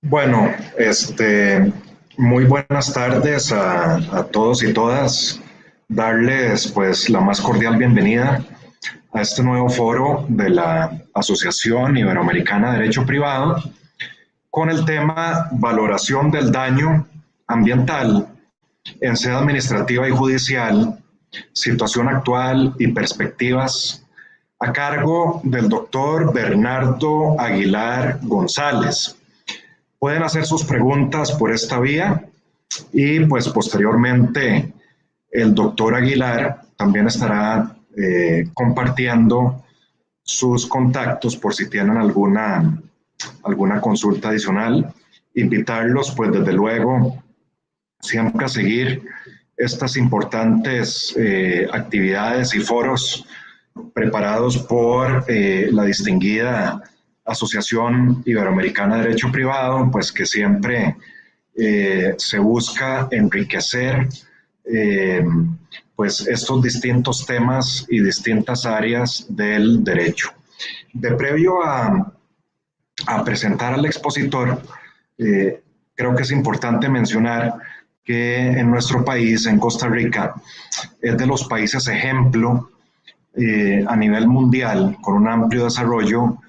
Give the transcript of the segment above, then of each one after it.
Bueno, muy buenas tardes a todos y todas. Darles pues la más cordial bienvenida a este nuevo foro de la Asociación Iberoamericana de Derecho Privado con el tema Valoración del daño ambiental en sede administrativa y judicial, situación actual y perspectivas, a cargo del doctor Bernardo Aguilar González. Pueden hacer sus preguntas por esta vía y pues posteriormente el doctor Aguilar también estará compartiendo sus contactos por si tienen alguna consulta adicional. Invitarlos pues desde luego siempre a seguir estas importantes actividades y foros preparados por la distinguida Asociación Iberoamericana de Derecho Privado, pues que siempre se busca enriquecer pues estos distintos temas y distintas áreas del derecho. De previo a presentar al expositor, creo que es importante mencionar que en nuestro país, en Costa Rica, es de los países ejemplo a nivel mundial, con un amplio desarrollo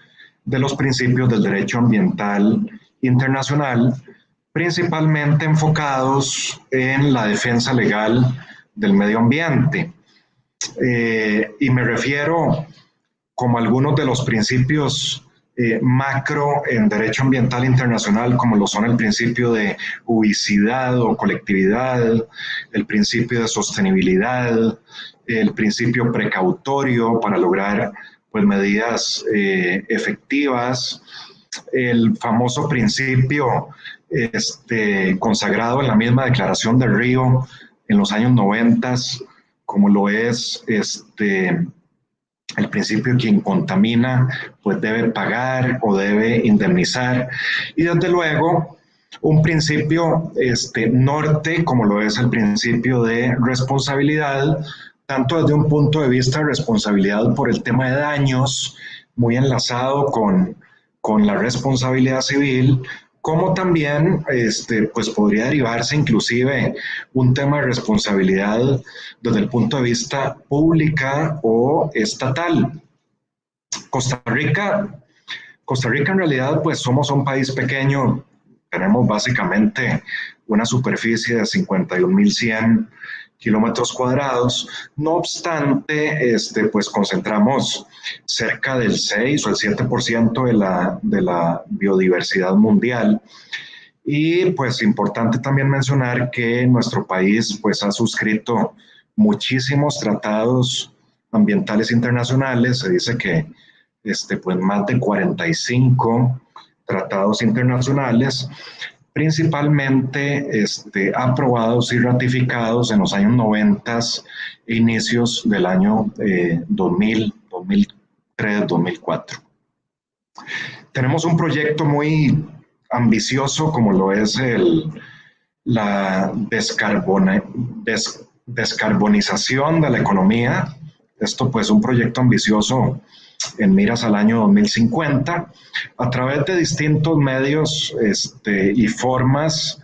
de los principios del derecho ambiental internacional, principalmente enfocados en la defensa legal del medio ambiente. Y me refiero como algunos de los principios macro en derecho ambiental internacional, como lo son el principio de ubicidad o colectividad, el principio de sostenibilidad, el principio precautorio para lograr pues, medidas efectivas, el famoso principio consagrado en la misma Declaración del Río en los años 90, como lo es el principio de quien contamina pues debe pagar o debe indemnizar, y desde luego un principio norte como lo es el principio de responsabilidad, tanto desde un punto de vista de responsabilidad por el tema de daños, muy enlazado con la responsabilidad civil, como también pues podría derivarse inclusive un tema de responsabilidad desde el punto de vista pública o estatal. Costa Rica en realidad pues somos un país pequeño, tenemos básicamente una superficie de 51.100 kilómetros cuadrados. No obstante, pues concentramos cerca del 6 o el 7% de la biodiversidad mundial. Y pues importante también mencionar que nuestro país pues ha suscrito muchísimos tratados ambientales internacionales. Se dice que pues más de 45 tratados internacionales, principalmente aprobados y ratificados en los años 90 e inicios del año 2000, 2003, 2004. Tenemos un proyecto muy ambicioso como lo es la descarbonización de la economía. Esto pues un proyecto ambicioso en miras al año 2050 a través de distintos medios y formas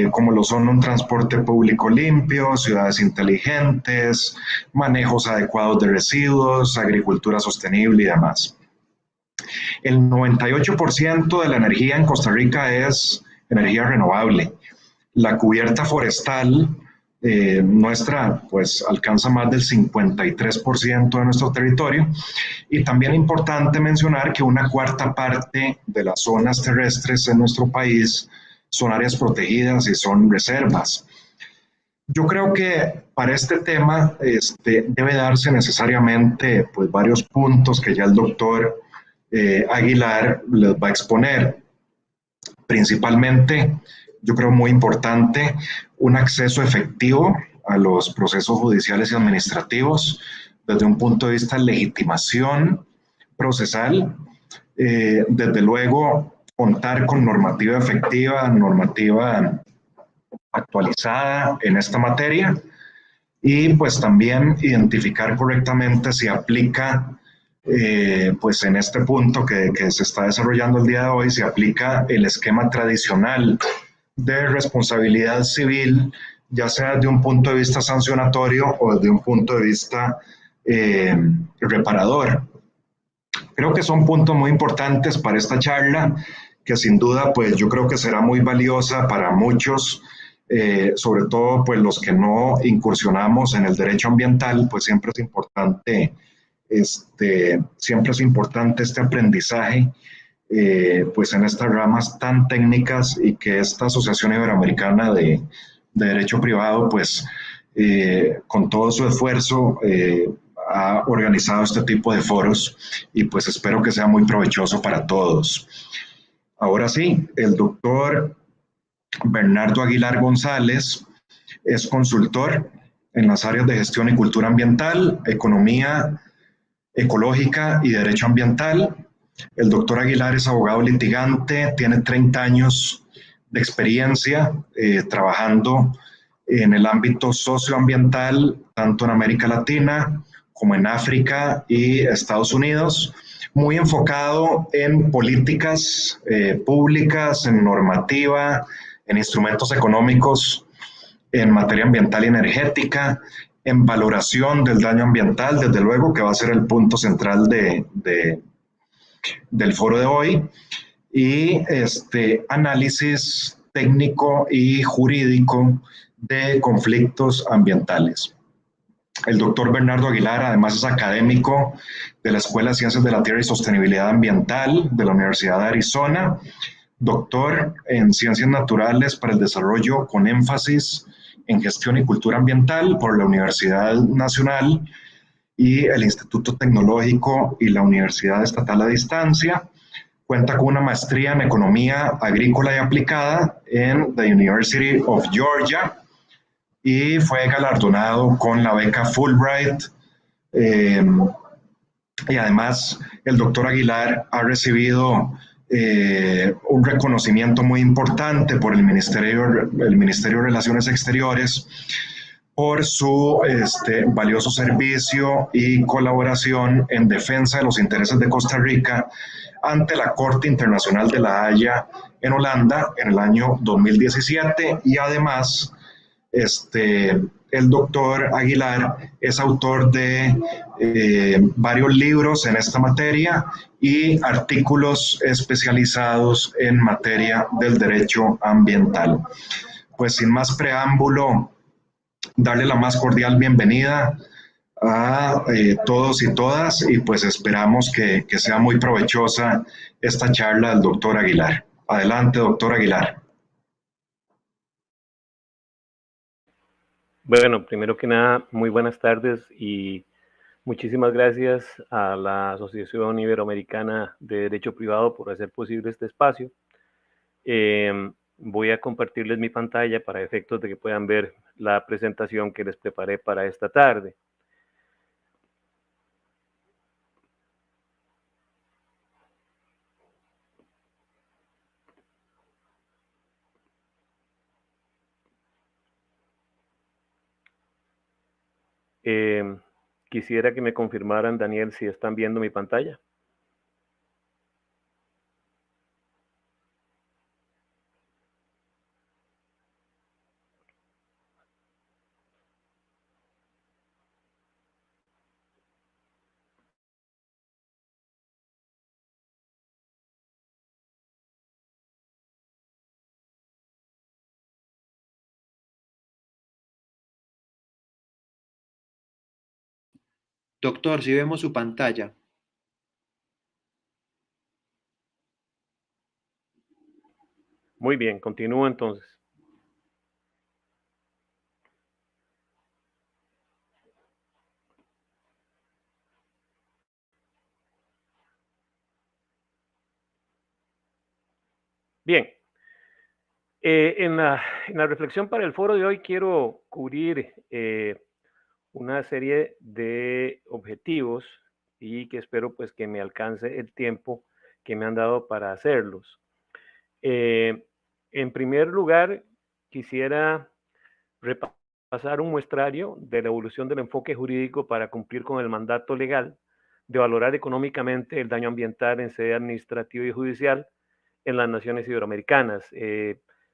como lo son un transporte público limpio, ciudades inteligentes, manejos adecuados de residuos, agricultura sostenible y demás. El 98% de la energía en Costa Rica es energía renovable. La cubierta forestal nuestra pues alcanza más del 53% de nuestro territorio, y también es importante mencionar que una cuarta parte de las zonas terrestres en nuestro país son áreas protegidas y son reservas. Yo creo que para este tema debe darse necesariamente pues, varios puntos que ya el doctor Aguilar les va a exponer. Principalmente, yo creo muy importante, un acceso efectivo a los procesos judiciales y administrativos desde un punto de vista de legitimación procesal. Desde luego, contar con normativa efectiva, normativa actualizada en esta materia, y pues también identificar correctamente si aplica pues en este punto que se está desarrollando el día de hoy se aplica el esquema tradicional de responsabilidad civil, ya sea desde un punto de vista sancionatorio o desde un punto de vista reparador. Creo que son puntos muy importantes para esta charla, que sin duda, pues yo creo que será muy valiosa para muchos, sobre todo pues los que no incursionamos en el derecho ambiental, pues siempre es importante este aprendizaje, pues en estas ramas tan técnicas y que esta Asociación Iberoamericana de Derecho Privado, pues con todo su esfuerzo, ha organizado este tipo de foros y pues espero que sea muy provechoso para todos. Ahora sí, el doctor Bernardo Aguilar González es consultor en las áreas de gestión y cultura ambiental, economía ecológica y derecho ambiental. El doctor Aguilar es abogado litigante, tiene 30 años de experiencia trabajando en el ámbito socioambiental, tanto en América Latina como en África y Estados Unidos, muy enfocado en políticas públicas, en normativa, en instrumentos económicos, en materia ambiental y energética, en valoración del daño ambiental, desde luego que va a ser el punto central del foro de hoy, y análisis técnico y jurídico de conflictos ambientales. El doctor Bernardo Aguilar además es académico de la Escuela de Ciencias de la Tierra y Sostenibilidad Ambiental de la Universidad de Arizona, doctor en Ciencias Naturales para el Desarrollo con énfasis en Gestión y Cultura Ambiental por la Universidad Nacional y el Instituto Tecnológico y la Universidad Estatal a Distancia. Cuenta con una maestría en Economía Agrícola y Aplicada en the University of Georgia y fue galardonado con la beca Fulbright. Y además, el doctor Aguilar ha recibido un reconocimiento muy importante por el Ministerio de Relaciones Exteriores por su valioso servicio y colaboración en defensa de los intereses de Costa Rica ante la Corte Internacional de la Haya en Holanda en el año 2017 y además el doctor Aguilar es autor de varios libros en esta materia y artículos especializados en materia del derecho ambiental. Pues sin más preámbulo, darle la más cordial bienvenida a todos y todas y pues esperamos que sea muy provechosa esta charla del doctor Aguilar. Adelante, doctor Aguilar. Bueno, primero que nada, muy buenas tardes y muchísimas gracias a la Asociación Iberoamericana de Derecho Privado por hacer posible este espacio. Voy a compartirles mi pantalla para efectos de que puedan ver la presentación que les preparé para esta tarde. Quisiera que me confirmaran, Daniel, si están viendo mi pantalla. Doctor, si vemos su pantalla. Muy bien, continúo entonces. Bien, en la reflexión para el foro de hoy quiero cubrir una serie de objetivos y que espero pues que me alcance el tiempo que me han dado para hacerlos. En primer lugar, quisiera repasar un muestrario de la evolución del enfoque jurídico para cumplir con el mandato legal de valorar económicamente el daño ambiental en sede administrativa y judicial en las naciones iberoamericanas.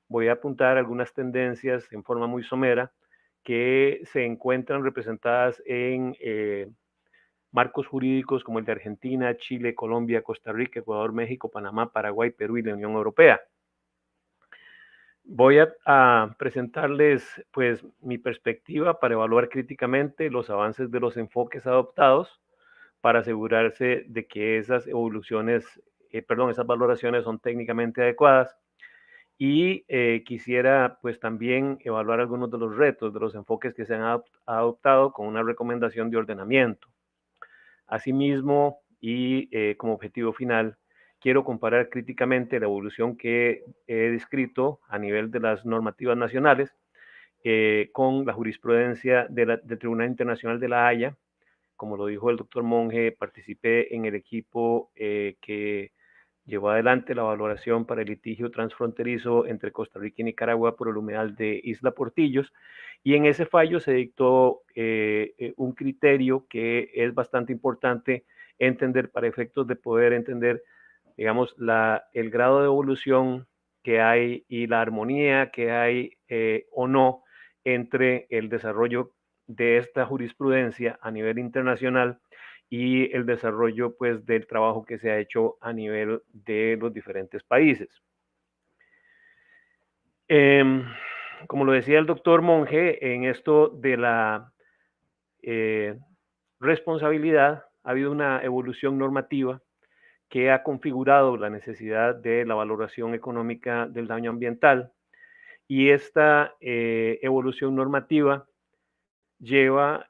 Voy a apuntar algunas tendencias en forma muy somera que se encuentran representadas en marcos jurídicos como el de Argentina, Chile, Colombia, Costa Rica, Ecuador, México, Panamá, Paraguay, Perú y la Unión Europea. Voy a presentarles pues mi perspectiva para evaluar críticamente los avances de los enfoques adoptados para asegurarse de que esas esas valoraciones son técnicamente adecuadas. Y quisiera pues también evaluar algunos de los retos de los enfoques que se han adoptado con una recomendación de ordenamiento. Asimismo, y como objetivo final, quiero comparar críticamente la evolución que he descrito a nivel de las normativas nacionales con la jurisprudencia del Tribunal Internacional de la Haya. Como lo dijo el doctor Monge, participé en el equipo que llevó adelante la valoración para el litigio transfronterizo entre Costa Rica y Nicaragua por el humedal de Isla Portillos, y en ese fallo se dictó un criterio que es bastante importante entender para efectos de poder entender, digamos, el grado de evolución que hay y la armonía que hay o no entre el desarrollo de esta jurisprudencia a nivel internacional y el desarrollo pues del trabajo que se ha hecho a nivel de los diferentes países. Como lo decía el doctor Monge, en esto de la responsabilidad ha habido una evolución normativa que ha configurado la necesidad de la valoración económica del daño ambiental, y esta evolución normativa lleva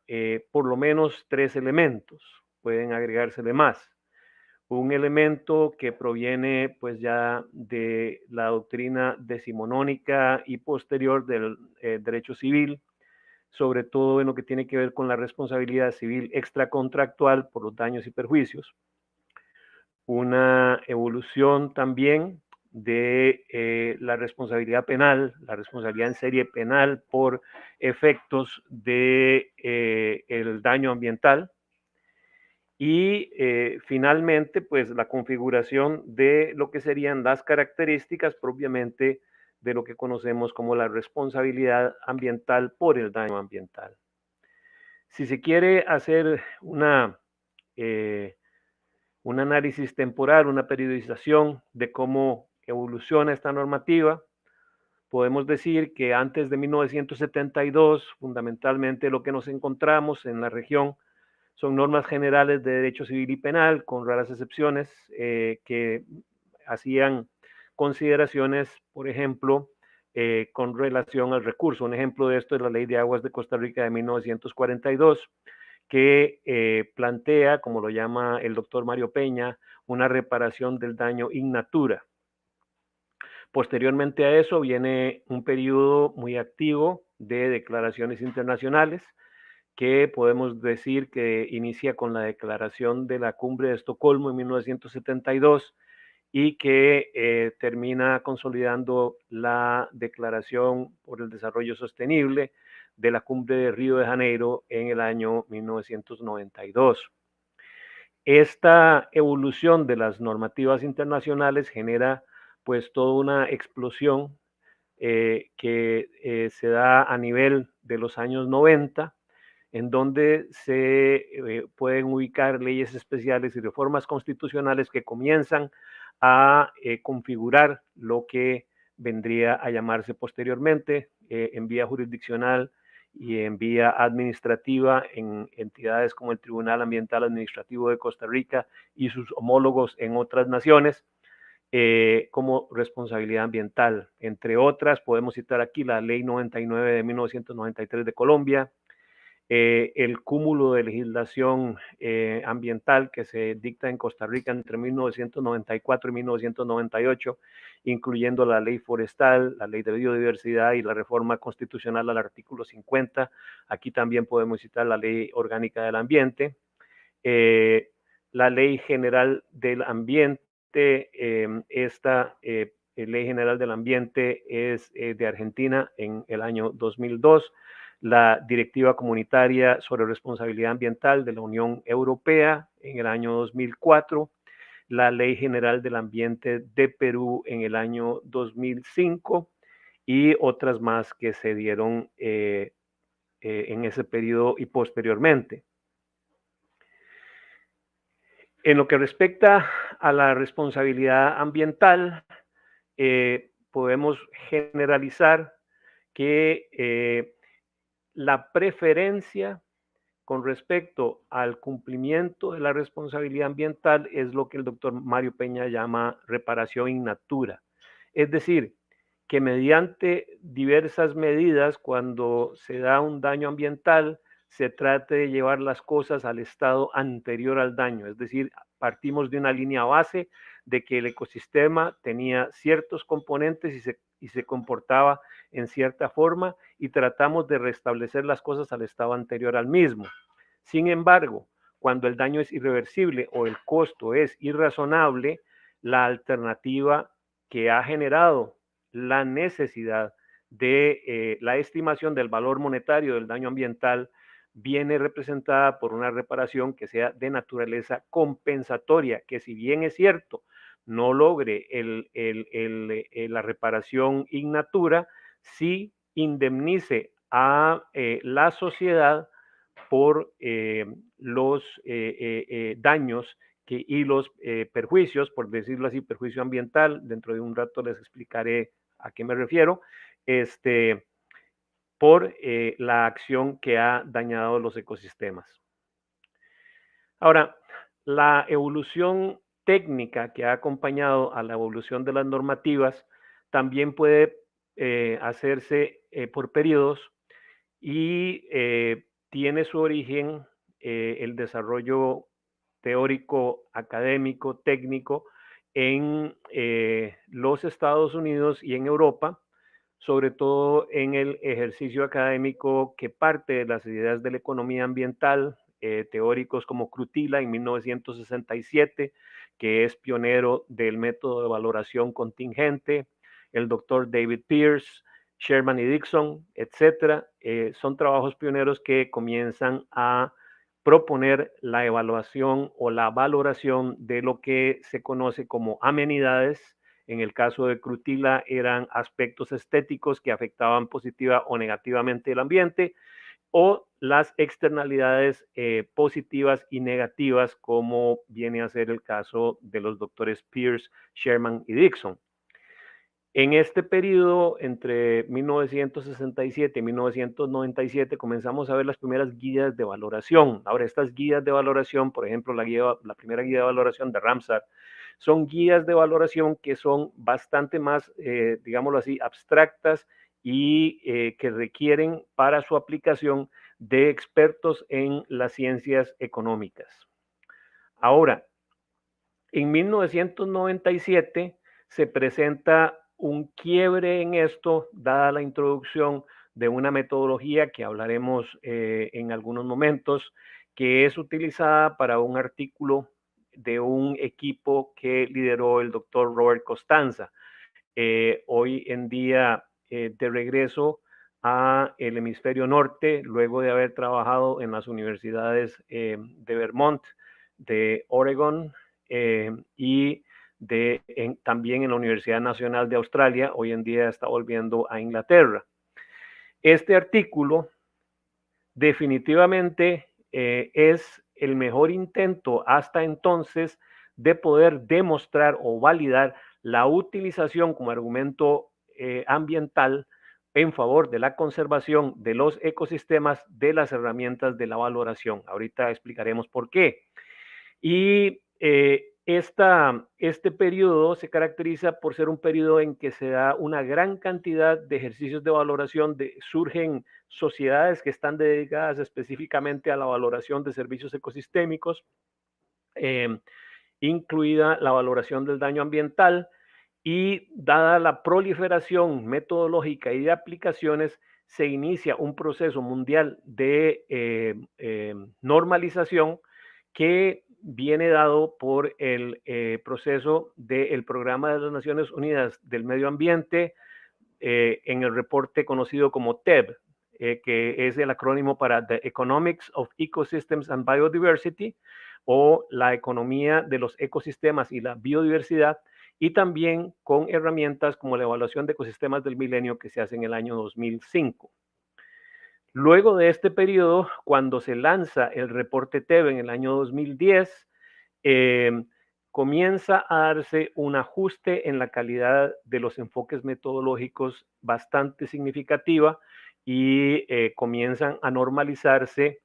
por lo menos 3 elementos, pueden agregársele más. Un elemento que proviene pues ya de la doctrina decimonónica y posterior del derecho civil, sobre todo en lo que tiene que ver con la responsabilidad civil extracontractual por los daños y perjuicios. Una evolución también de la responsabilidad penal, la responsabilidad en serie penal por efectos de el daño ambiental. Y finalmente, pues la configuración de lo que serían las características propiamente de lo que conocemos como la responsabilidad ambiental por el daño ambiental. Si se quiere hacer un análisis temporal, una periodización de cómo evoluciona esta normativa, podemos decir que antes de 1972, fundamentalmente lo que nos encontramos en la región son normas generales de derecho civil y penal, con raras excepciones, que hacían consideraciones, por ejemplo, con relación al recurso. Un ejemplo de esto es la Ley de Aguas de Costa Rica de 1942, que plantea, como lo llama el doctor Mario Peña, una reparación del daño in natura. Posteriormente a eso viene un periodo muy activo de declaraciones internacionales, que podemos decir que inicia con la declaración de la Cumbre de Estocolmo en 1972 y que termina consolidando la Declaración por el Desarrollo Sostenible de la Cumbre de Río de Janeiro en el año 1992. Esta evolución de las normativas internacionales genera pues toda una explosión que se da a nivel de los años 90, en donde se pueden ubicar leyes especiales y reformas constitucionales que comienzan a configurar lo que vendría a llamarse posteriormente en vía jurisdiccional y en vía administrativa en entidades como el Tribunal Ambiental Administrativo de Costa Rica y sus homólogos en otras naciones, como responsabilidad ambiental. Entre otras, podemos citar aquí la Ley 99 de 1993 de Colombia, el cúmulo de legislación ambiental que se dicta en Costa Rica entre 1994 y 1998, incluyendo la ley forestal, la ley de biodiversidad y la reforma constitucional al artículo 50. Aquí también podemos citar la ley orgánica del ambiente, la ley general del ambiente. Esta ley general del ambiente es de Argentina en el año 2002. la Directiva Comunitaria sobre Responsabilidad Ambiental de la Unión Europea en el año 2004, la Ley General del Ambiente de Perú en el año 2005 y otras más que se dieron en ese periodo y posteriormente. En lo que respecta a la responsabilidad ambiental, podemos generalizar que la preferencia con respecto al cumplimiento de la responsabilidad ambiental es lo que el doctor Mario Peña llama reparación in natura. Es decir, que mediante diversas medidas, cuando se da un daño ambiental, se trate de llevar las cosas al estado anterior al daño. Es decir, partimos de una línea base de que el ecosistema tenía ciertos componentes y se comportaba en cierta forma y tratamos de restablecer las cosas al estado anterior al mismo. Sin embargo, cuando el daño es irreversible o el costo es irrazonable, la alternativa que ha generado la necesidad de la estimación del valor monetario del daño ambiental viene representada por una reparación que sea de naturaleza compensatoria, que si bien es cierto, no logre la reparación in natura, sí indemnice a la sociedad por los daños y los perjuicios, por decirlo así, perjuicio ambiental. Dentro de un rato les explicaré a qué me refiero, por la acción que ha dañado los ecosistemas. Ahora, la evolución técnica que ha acompañado a la evolución de las normativas también puede hacerse por periodos y tiene su origen el desarrollo teórico, académico, técnico en los Estados Unidos y en Europa, sobre todo en el ejercicio académico que parte de las ideas de la economía ambiental, teóricos como Krutila en 1967, que es pionero del método de valoración contingente, el doctor David Pearce, Sherman y Dixon, etcétera, son trabajos pioneros que comienzan a proponer la evaluación o la valoración de lo que se conoce como amenidades. En el caso de Krutila eran aspectos estéticos que afectaban positiva o negativamente el ambiente, o las externalidades positivas y negativas, como viene a ser el caso de los doctores Pearce, Sherman y Dixon. En este periodo, entre 1967 y 1997, comenzamos a ver las primeras guías de valoración. Ahora, estas guías de valoración, por ejemplo, la primera guía de valoración de Ramsar, son guías de valoración que son bastante más, digámoslo así, abstractas y que requieren para su aplicación de expertos en las ciencias económicas. Ahora, en 1997 se presenta un quiebre en esto, dada la introducción de una metodología que hablaremos en algunos momentos, que es utilizada para un artículo de un equipo que lideró el doctor Robert Costanza. Hoy en día de regreso a el hemisferio norte, luego de haber trabajado en las universidades de Vermont, de Oregon y también en la Universidad Nacional de Australia. Hoy en día está volviendo a Inglaterra. Este artículo definitivamente es el mejor intento hasta entonces de poder demostrar o validar la utilización como argumento ambiental en favor de la conservación de los ecosistemas de las herramientas de la valoración. Ahorita explicaremos por qué. Y este periodo se caracteriza por ser un periodo en que se da una gran cantidad de ejercicios de valoración, surgen sociedades que están dedicadas específicamente a la valoración de servicios ecosistémicos, incluida la valoración del daño ambiental, y dada la proliferación metodológica y de aplicaciones, se inicia un proceso mundial de normalización que viene dado por el proceso del Programa de las Naciones Unidas del Medio Ambiente en el reporte conocido como TEB, que es el acrónimo para The Economics of Ecosystems and Biodiversity, o la economía de los ecosistemas y la biodiversidad, y también con herramientas como la evaluación de ecosistemas del milenio que se hace en el año 2005. Luego de este periodo, cuando se lanza el reporte TEB en el año 2010, comienza a darse un ajuste en la calidad de los enfoques metodológicos bastante significativa y comienzan a normalizarse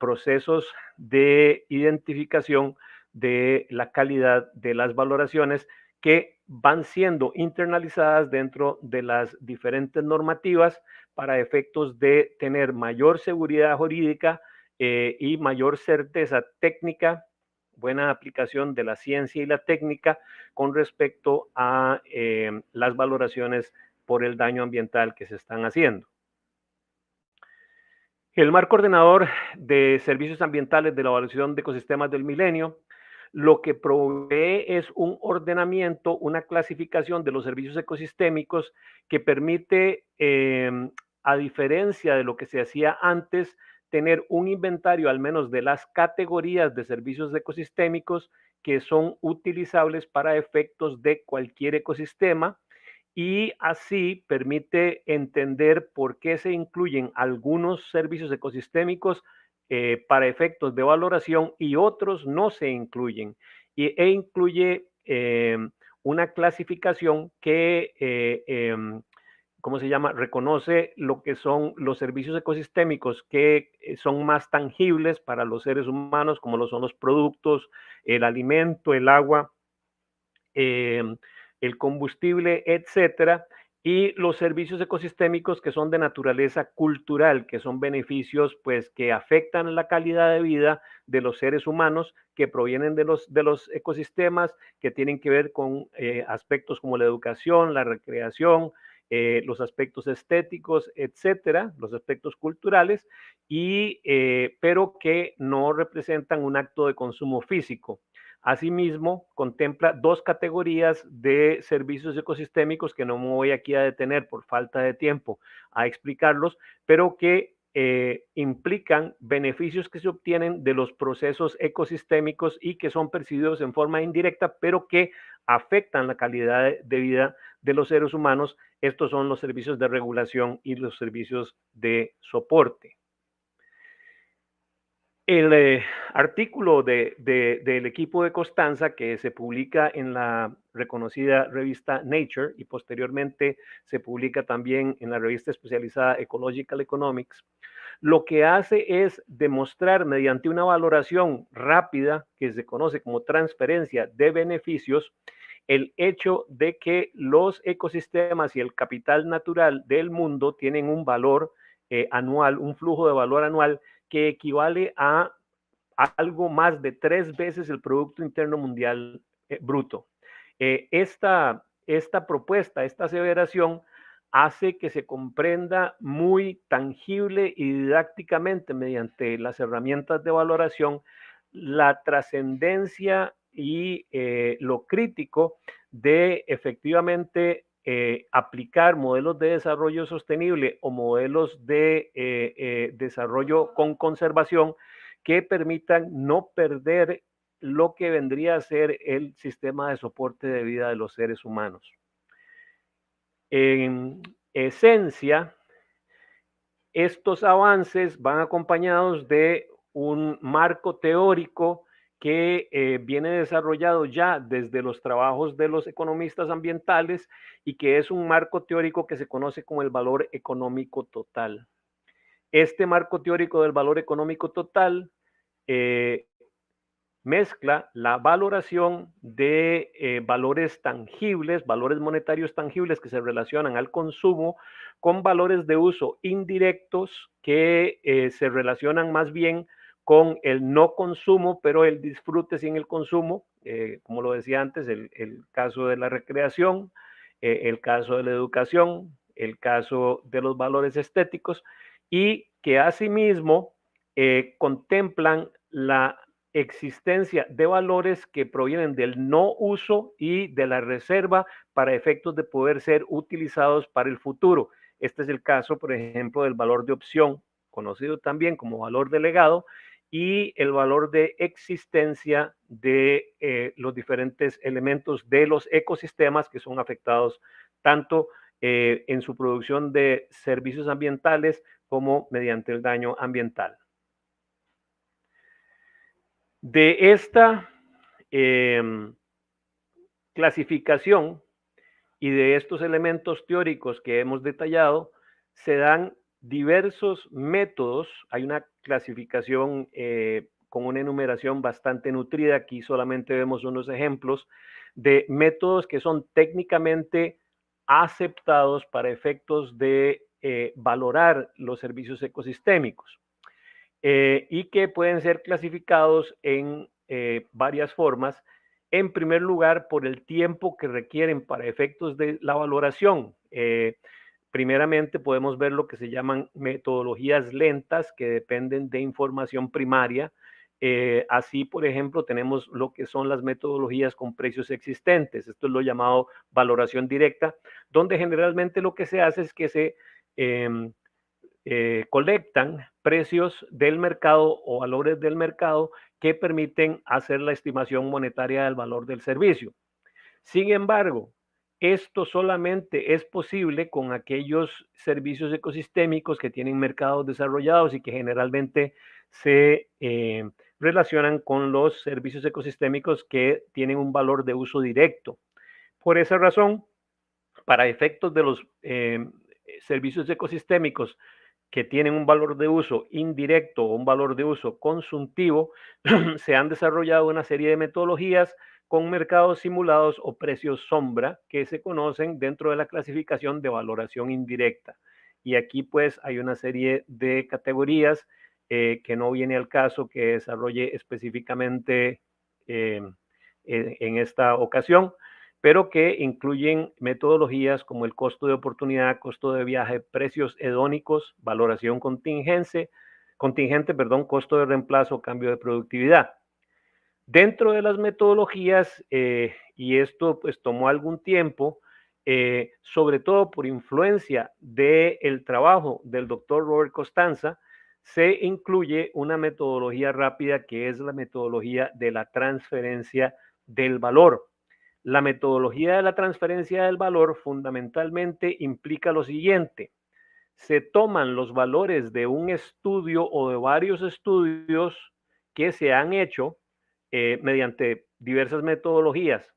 procesos de identificación de la calidad de las valoraciones que van siendo internalizadas dentro de las diferentes normativas para efectos de tener mayor seguridad jurídica y mayor certeza técnica, buena aplicación de la ciencia y la técnica con respecto a las valoraciones por el daño ambiental que se están haciendo. El marco ordenador de servicios ambientales de la evaluación de ecosistemas del milenio lo que provee es un ordenamiento, una clasificación de los servicios ecosistémicos que permite, a diferencia de lo que se hacía antes, tener un inventario al menos de las categorías de servicios ecosistémicos que son utilizables para efectos de cualquier ecosistema, y así permite entender por qué se incluyen algunos servicios ecosistémicos para efectos de valoración y otros no se incluyen. E incluye una clasificación que, ¿cómo se llama? Reconoce lo que son los servicios ecosistémicos que son más tangibles para los seres humanos, como lo son los productos, el alimento, el agua, el combustible, etcétera, y los servicios ecosistémicos que son de naturaleza cultural, que son beneficios pues que afectan la calidad de vida de los seres humanos, que provienen de los ecosistemas, que tienen que ver con aspectos como la educación, la recreación, los aspectos estéticos, etcétera, los aspectos culturales, y, pero que no representan un acto de consumo físico. Asimismo, contempla dos categorías de servicios ecosistémicos que no me voy aquí a detener por falta de tiempo a explicarlos, pero que implican beneficios que se obtienen de los procesos ecosistémicos y que son percibidos en forma indirecta, pero que afectan la calidad de vida de los seres humanos. Estos son los servicios de regulación y los servicios de soporte. El artículo del equipo de Constanza, que se publica en la reconocida revista Nature y posteriormente se publica también en la revista especializada Ecological Economics, lo que hace es demostrar mediante una valoración rápida que se conoce como transferencia de beneficios el hecho de que los ecosistemas y el capital natural del mundo tienen un valor anual, un flujo de valor anual que equivale a algo más de 3 veces el Producto Interno Mundial bruto. Esta propuesta, esta aseveración, hace que se comprenda muy tangible y didácticamente mediante las herramientas de valoración la trascendencia y lo crítico de efectivamente aplicar modelos de desarrollo sostenible o modelos de desarrollo con conservación que permitan no perder lo que vendría a ser el sistema de soporte de vida de los seres humanos. En esencia, estos avances van acompañados de un marco teórico que viene desarrollado ya desde los trabajos de los economistas ambientales y que es un marco teórico que se conoce como el valor económico total. Este marco teórico del valor económico total mezcla la valoración de valores tangibles, valores monetarios tangibles que se relacionan al consumo, con valores de uso indirectos que se relacionan más bien con el no consumo, pero el disfrute sin el consumo, como lo decía antes, el caso de la recreación, el caso de la educación, el caso de los valores estéticos, y que asimismo contemplan la existencia de valores que provienen del no uso y de la reserva para efectos de poder ser utilizados para el futuro. Este es el caso, por ejemplo, del valor de opción, conocido también como valor delegado, y el valor de existencia de los diferentes elementos de los ecosistemas que son afectados tanto en su producción de servicios ambientales como mediante el daño ambiental. De esta clasificación y de estos elementos teóricos que hemos detallado, se dan diversos métodos. Hay una clasificación con una enumeración bastante nutrida. Aquí solamente vemos unos ejemplos de métodos que son técnicamente aceptados para efectos de valorar los servicios ecosistémicos y que pueden ser clasificados en varias formas. En primer lugar, por el tiempo que requieren para efectos de la valoración. Primeramente podemos ver lo que se llaman metodologías lentas que dependen de información primaria. Así, por ejemplo, tenemos lo que son las metodologías con precios existentes. Esto es lo llamado valoración directa, donde generalmente lo que se hace es que se colectan precios del mercado o valores del mercado que permiten hacer la estimación monetaria del valor del servicio. Sin embargo, esto solamente es posible con aquellos servicios ecosistémicos que tienen mercados desarrollados y que generalmente se relacionan con los servicios ecosistémicos que tienen un valor de uso directo. Por esa razón, para efectos de los servicios ecosistémicos que tienen un valor de uso indirecto o un valor de uso consultivo, se han desarrollado una serie de metodologías con mercados simulados o precios sombra que se conocen dentro de la clasificación de valoración indirecta. Y aquí pues hay una serie de categorías que no viene al caso que desarrolle específicamente en esta ocasión, pero que incluyen metodologías como el costo de oportunidad, costo de viaje, precios hedónicos, valoración contingente, costo de reemplazo, cambio de productividad. Dentro de las metodologías, y esto pues tomó algún tiempo, sobre todo por influencia del trabajo del doctor Robert Costanza, se incluye una metodología rápida que es la metodología de la transferencia del valor. La metodología de la transferencia del valor fundamentalmente implica lo siguiente: se toman los valores de un estudio o de varios estudios que se han hecho mediante diversas metodologías,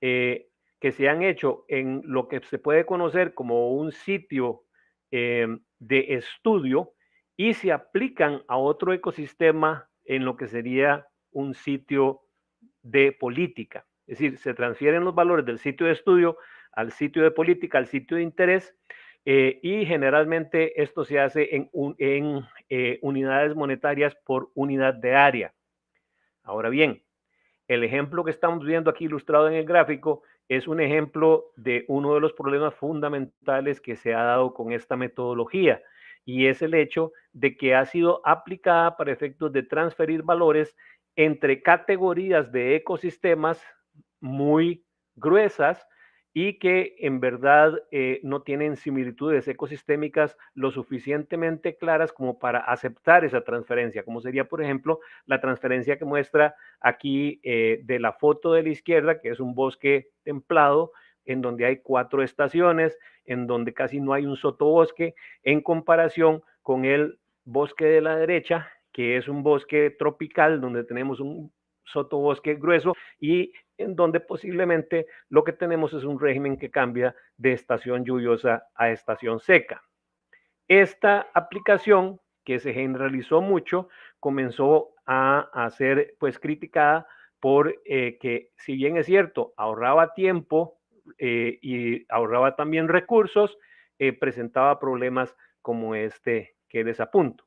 que se han hecho en lo que se puede conocer como un sitio de estudio y se aplican a otro ecosistema en lo que sería un sitio de política. Es decir, se transfieren los valores del sitio de estudio al sitio de política, al sitio de interés, y generalmente esto se hace en unidades monetarias por unidad de área. Ahora bien, el ejemplo que estamos viendo aquí ilustrado en el gráfico es un ejemplo de uno de los problemas fundamentales que se ha dado con esta metodología, y es el hecho de que ha sido aplicada para efectos de transferir valores entre categorías de ecosistemas muy gruesas y que en verdad no tienen similitudes ecosistémicas lo suficientemente claras como para aceptar esa transferencia, como sería, por ejemplo, la transferencia que muestra aquí de la foto de la izquierda, que es un bosque templado, en donde hay 4 estaciones, en donde casi no hay un sotobosque, en comparación con el bosque de la derecha, que es un bosque tropical, donde tenemos un sotobosque grueso y en donde posiblemente lo que tenemos es un régimen que cambia de estación lluviosa a estación seca. Esta aplicación, que se generalizó mucho, comenzó a ser pues criticada por que, si bien es cierto, ahorraba tiempo y ahorraba también recursos, presentaba problemas como este que les apunto.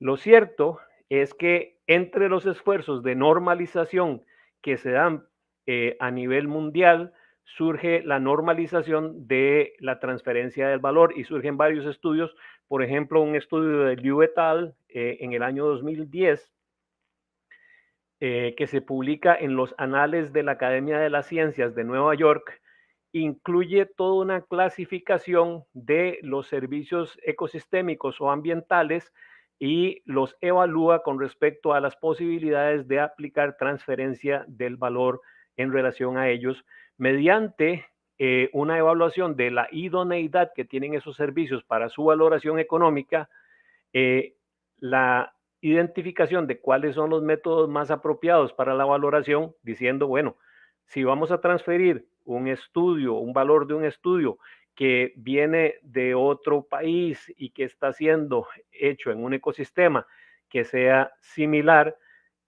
Lo cierto es que entre los esfuerzos de normalización que se dan a nivel mundial, surge la normalización de la transferencia del valor y surgen varios estudios. Por ejemplo, un estudio de Liu et al. En el año 2010 que se publica en los Anales de la Academia de las Ciencias de Nueva York incluye toda una clasificación de los servicios ecosistémicos o ambientales y los evalúa con respecto a las posibilidades de aplicar transferencia del valor en relación a ellos mediante una evaluación de la idoneidad que tienen esos servicios para su valoración económica, la identificación de cuáles son los métodos más apropiados para la valoración, diciendo, bueno, si vamos a transferir un estudio, un valor de un estudio que viene de otro país y que está siendo hecho en un ecosistema que sea similar,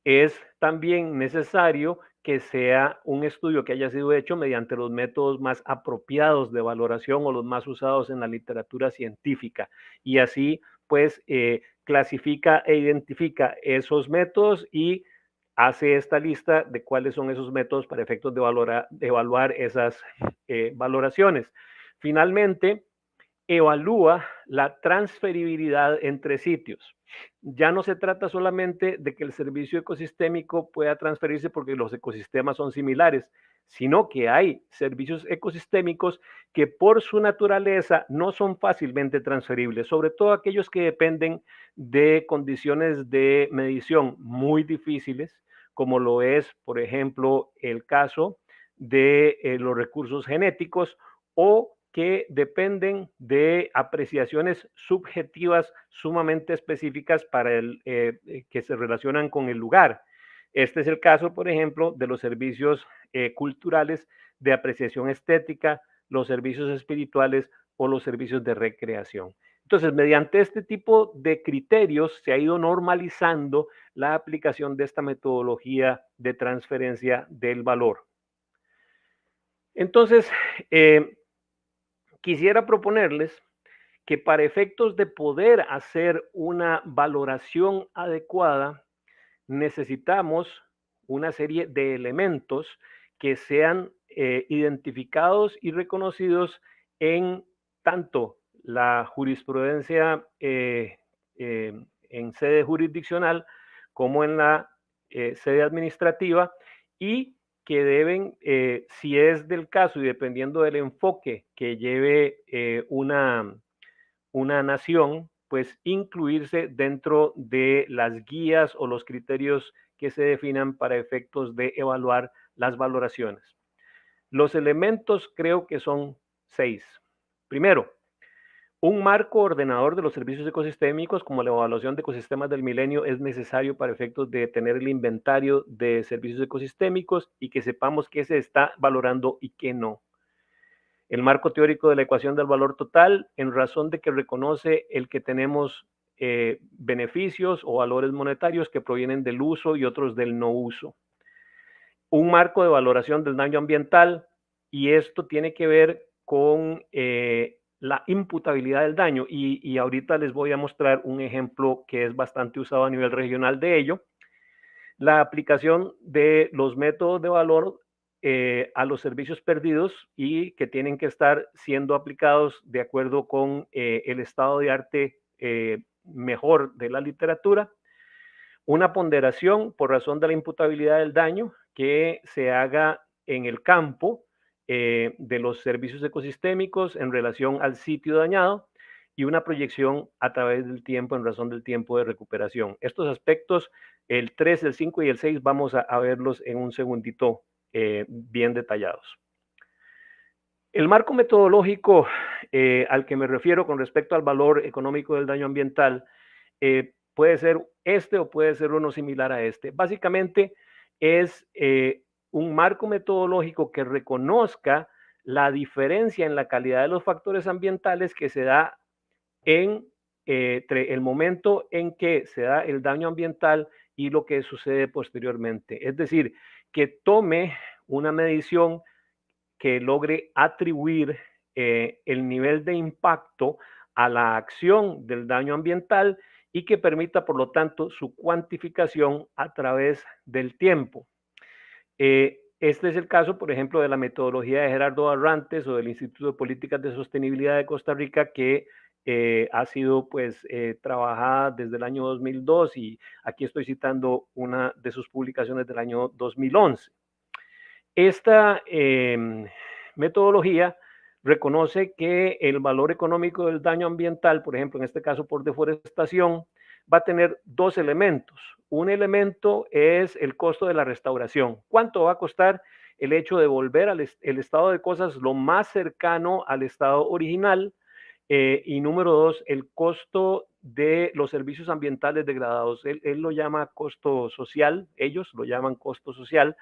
es también necesario que sea un estudio que haya sido hecho mediante los métodos más apropiados de valoración o los más usados en la literatura científica. Y así, pues, clasifica e identifica esos métodos y hace esta lista de cuáles son esos métodos para efectos de evaluar esas valoraciones. Finalmente, evalúa la transferibilidad entre sitios. Ya no se trata solamente de que el servicio ecosistémico pueda transferirse porque los ecosistemas son similares, sino que hay servicios ecosistémicos que por su naturaleza no son fácilmente transferibles, sobre todo aquellos que dependen de condiciones de medición muy difíciles, como lo es, por ejemplo, el caso de los recursos genéticos o que dependen de apreciaciones subjetivas sumamente específicas para que se relacionan con el lugar. Este es el caso, por ejemplo, de los servicios culturales de apreciación estética, los servicios espirituales o los servicios de recreación. Entonces, mediante este tipo de criterios se ha ido normalizando la aplicación de esta metodología de transferencia del valor. Entonces, quisiera proponerles que para efectos de poder hacer una valoración adecuada, necesitamos una serie de elementos que sean identificados y reconocidos en tanto la jurisprudencia en sede jurisdiccional como en la sede administrativa y que deben, si es del caso y dependiendo del enfoque que lleve una nación, pues incluirse dentro de las guías o los criterios que se definan para efectos de evaluar las valoraciones. Los elementos creo que son 6. Primero, un marco ordenador de los servicios ecosistémicos, como la evaluación de ecosistemas del milenio, es necesario para efectos de tener el inventario de servicios ecosistémicos y que sepamos qué se está valorando y qué no. El marco teórico de la ecuación del valor total, en razón de que reconoce el que tenemos beneficios o valores monetarios que provienen del uso y otros del no uso. Un marco de valoración del daño ambiental, y esto tiene que ver con la imputabilidad del daño, y ahorita les voy a mostrar un ejemplo que es bastante usado a nivel regional de ello. La aplicación de los métodos de valor a los servicios perdidos y que tienen que estar siendo aplicados de acuerdo con el estado de arte mejor de la literatura. Una ponderación por razón de la imputabilidad del daño que se haga en el campo de los servicios ecosistémicos en relación al sitio dañado y una proyección a través del tiempo en razón del tiempo de recuperación. Estos aspectos, el 3, el 5 y el 6, vamos a verlos en un segundito bien detallados. El marco metodológico al que me refiero con respecto al valor económico del daño ambiental puede ser este o puede ser uno similar a este. Básicamente es un marco metodológico que reconozca la diferencia en la calidad de los factores ambientales que se da entre el momento en que se da el daño ambiental y lo que sucede posteriormente. Es decir, que tome una medición que logre atribuir el nivel de impacto a la acción del daño ambiental y que permita, por lo tanto, su cuantificación a través del tiempo. Este es el caso, por ejemplo, de la metodología de Gerardo Barrantes o del Instituto de Políticas de Sostenibilidad de Costa Rica, que ha sido pues trabajada desde el año 2002 y aquí estoy citando una de sus publicaciones del año 2011. Esta metodología reconoce que el valor económico del daño ambiental, por ejemplo, en este caso por deforestación, va a tener dos elementos. Un elemento es el costo de la restauración. ¿Cuánto va a costar el hecho de volver el estado de cosas lo más cercano al estado original? Y número dos, el costo de los servicios ambientales degradados. Él lo llama costo social, ellos lo llaman costo social.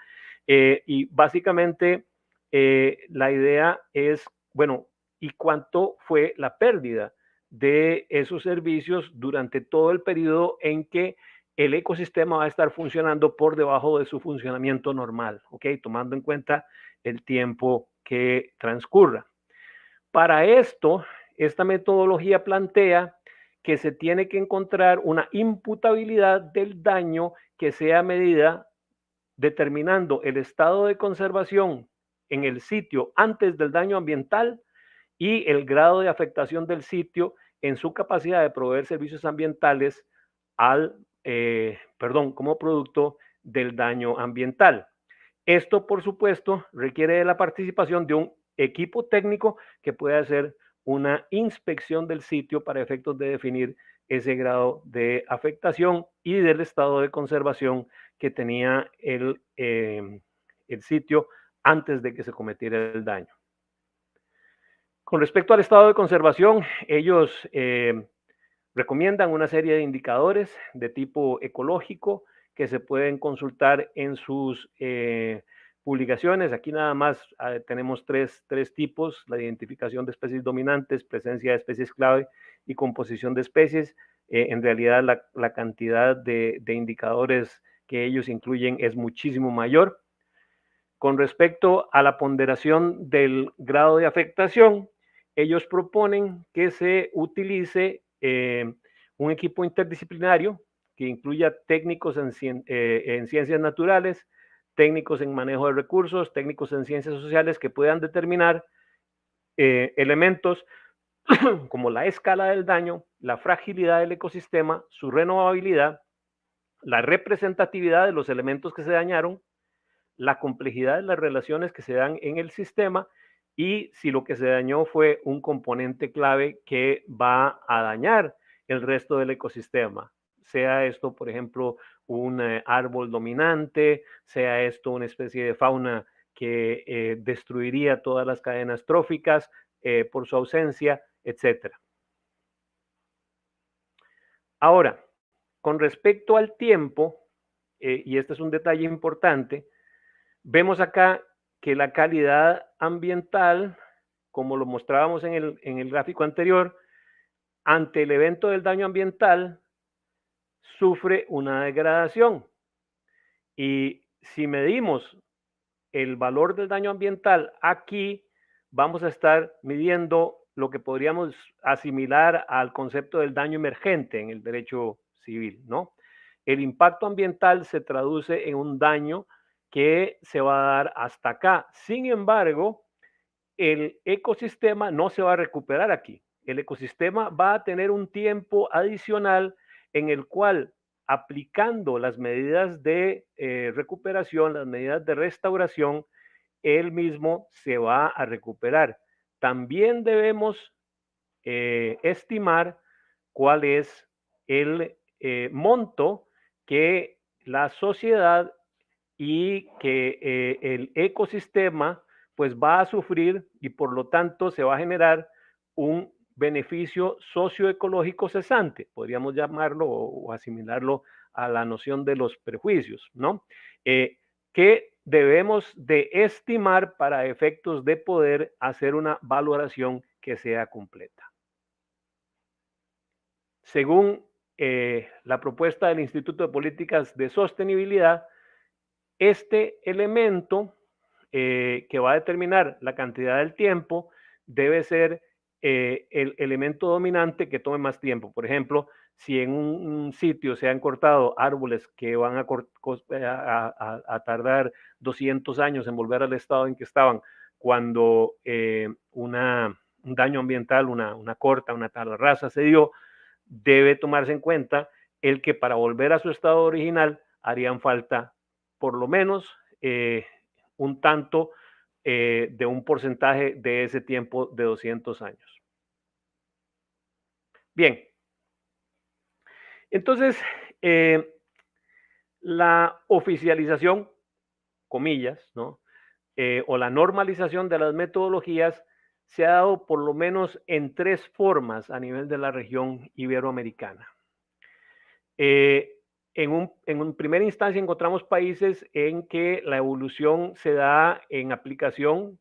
Y básicamente la idea es, bueno, ¿y cuánto fue la pérdida de esos servicios durante todo el periodo en que el ecosistema va a estar funcionando por debajo de su funcionamiento normal? ¿Ok? Tomando en cuenta el tiempo que transcurra. Para esto, esta metodología plantea que se tiene que encontrar una imputabilidad del daño que sea medida determinando el estado de conservación en el sitio antes del daño ambiental y el grado de afectación del sitio en su capacidad de proveer servicios ambientales como producto del daño ambiental. Esto, por supuesto, requiere de la participación de un equipo técnico que pueda hacer una inspección del sitio para efectos de definir ese grado de afectación y del estado de conservación que tenía el sitio antes de que se cometiera el daño. Con respecto al estado de conservación, ellos recomiendan una serie de indicadores de tipo ecológico que se pueden consultar en sus publicaciones. Aquí nada más tenemos tres tipos: la identificación de especies dominantes, presencia de especies clave y composición de especies. En realidad la cantidad de indicadores que ellos incluyen es muchísimo mayor. Con respecto a la ponderación del grado de afectación, ellos proponen que se utilice un equipo interdisciplinario que incluya técnicos en ciencias naturales, técnicos en manejo de recursos, técnicos en ciencias sociales que puedan determinar elementos como la escala del daño, la fragilidad del ecosistema, su renovabilidad, la representatividad de los elementos que se dañaron, la complejidad de las relaciones que se dan en el sistema y si lo que se dañó fue un componente clave que va a dañar el resto del ecosistema. Sea esto, por ejemplo, un árbol dominante, sea esto una especie de fauna que destruiría todas las cadenas tróficas por su ausencia, etc. Ahora, con respecto al tiempo, y este es un detalle importante, vemos acá que la calidad ambiental, como lo mostrábamos en el gráfico anterior, ante el evento del daño ambiental, sufre una degradación. Y si medimos el valor del daño ambiental aquí, vamos a estar midiendo lo que podríamos asimilar al concepto del daño emergente en el derecho civil, ¿no? El impacto ambiental se traduce en un daño que se va a dar hasta acá. Sin embargo, el ecosistema no se va a recuperar aquí. El ecosistema va a tener un tiempo adicional en el cual, aplicando las medidas de recuperación, las medidas de restauración, él mismo se va a recuperar. También debemos estimar cuál es el monto que la sociedad y que el ecosistema pues va a sufrir y por lo tanto se va a generar un beneficio socioecológico cesante, podríamos llamarlo o asimilarlo a la noción de los prejuicios, ¿no? Que debemos de estimar para efectos de poder hacer una valoración que sea completa. Según la propuesta del Instituto de Políticas de Sostenibilidad, este elemento que va a determinar la cantidad del tiempo debe ser el elemento dominante que tome más tiempo. Por ejemplo, si en un sitio se han cortado árboles que van a tardar 200 años en volver al estado en que estaban, cuando un daño ambiental, una corta, una tala rasa se dio, debe tomarse en cuenta el que para volver a su estado original harían falta por lo menos un tanto de un porcentaje de ese tiempo de 200 años. Bien, entonces, la oficialización, comillas, ¿no? O la normalización de las metodologías se ha dado por lo menos en 3 formas a nivel de la región iberoamericana. En primera instancia encontramos países en que la evolución se da en aplicación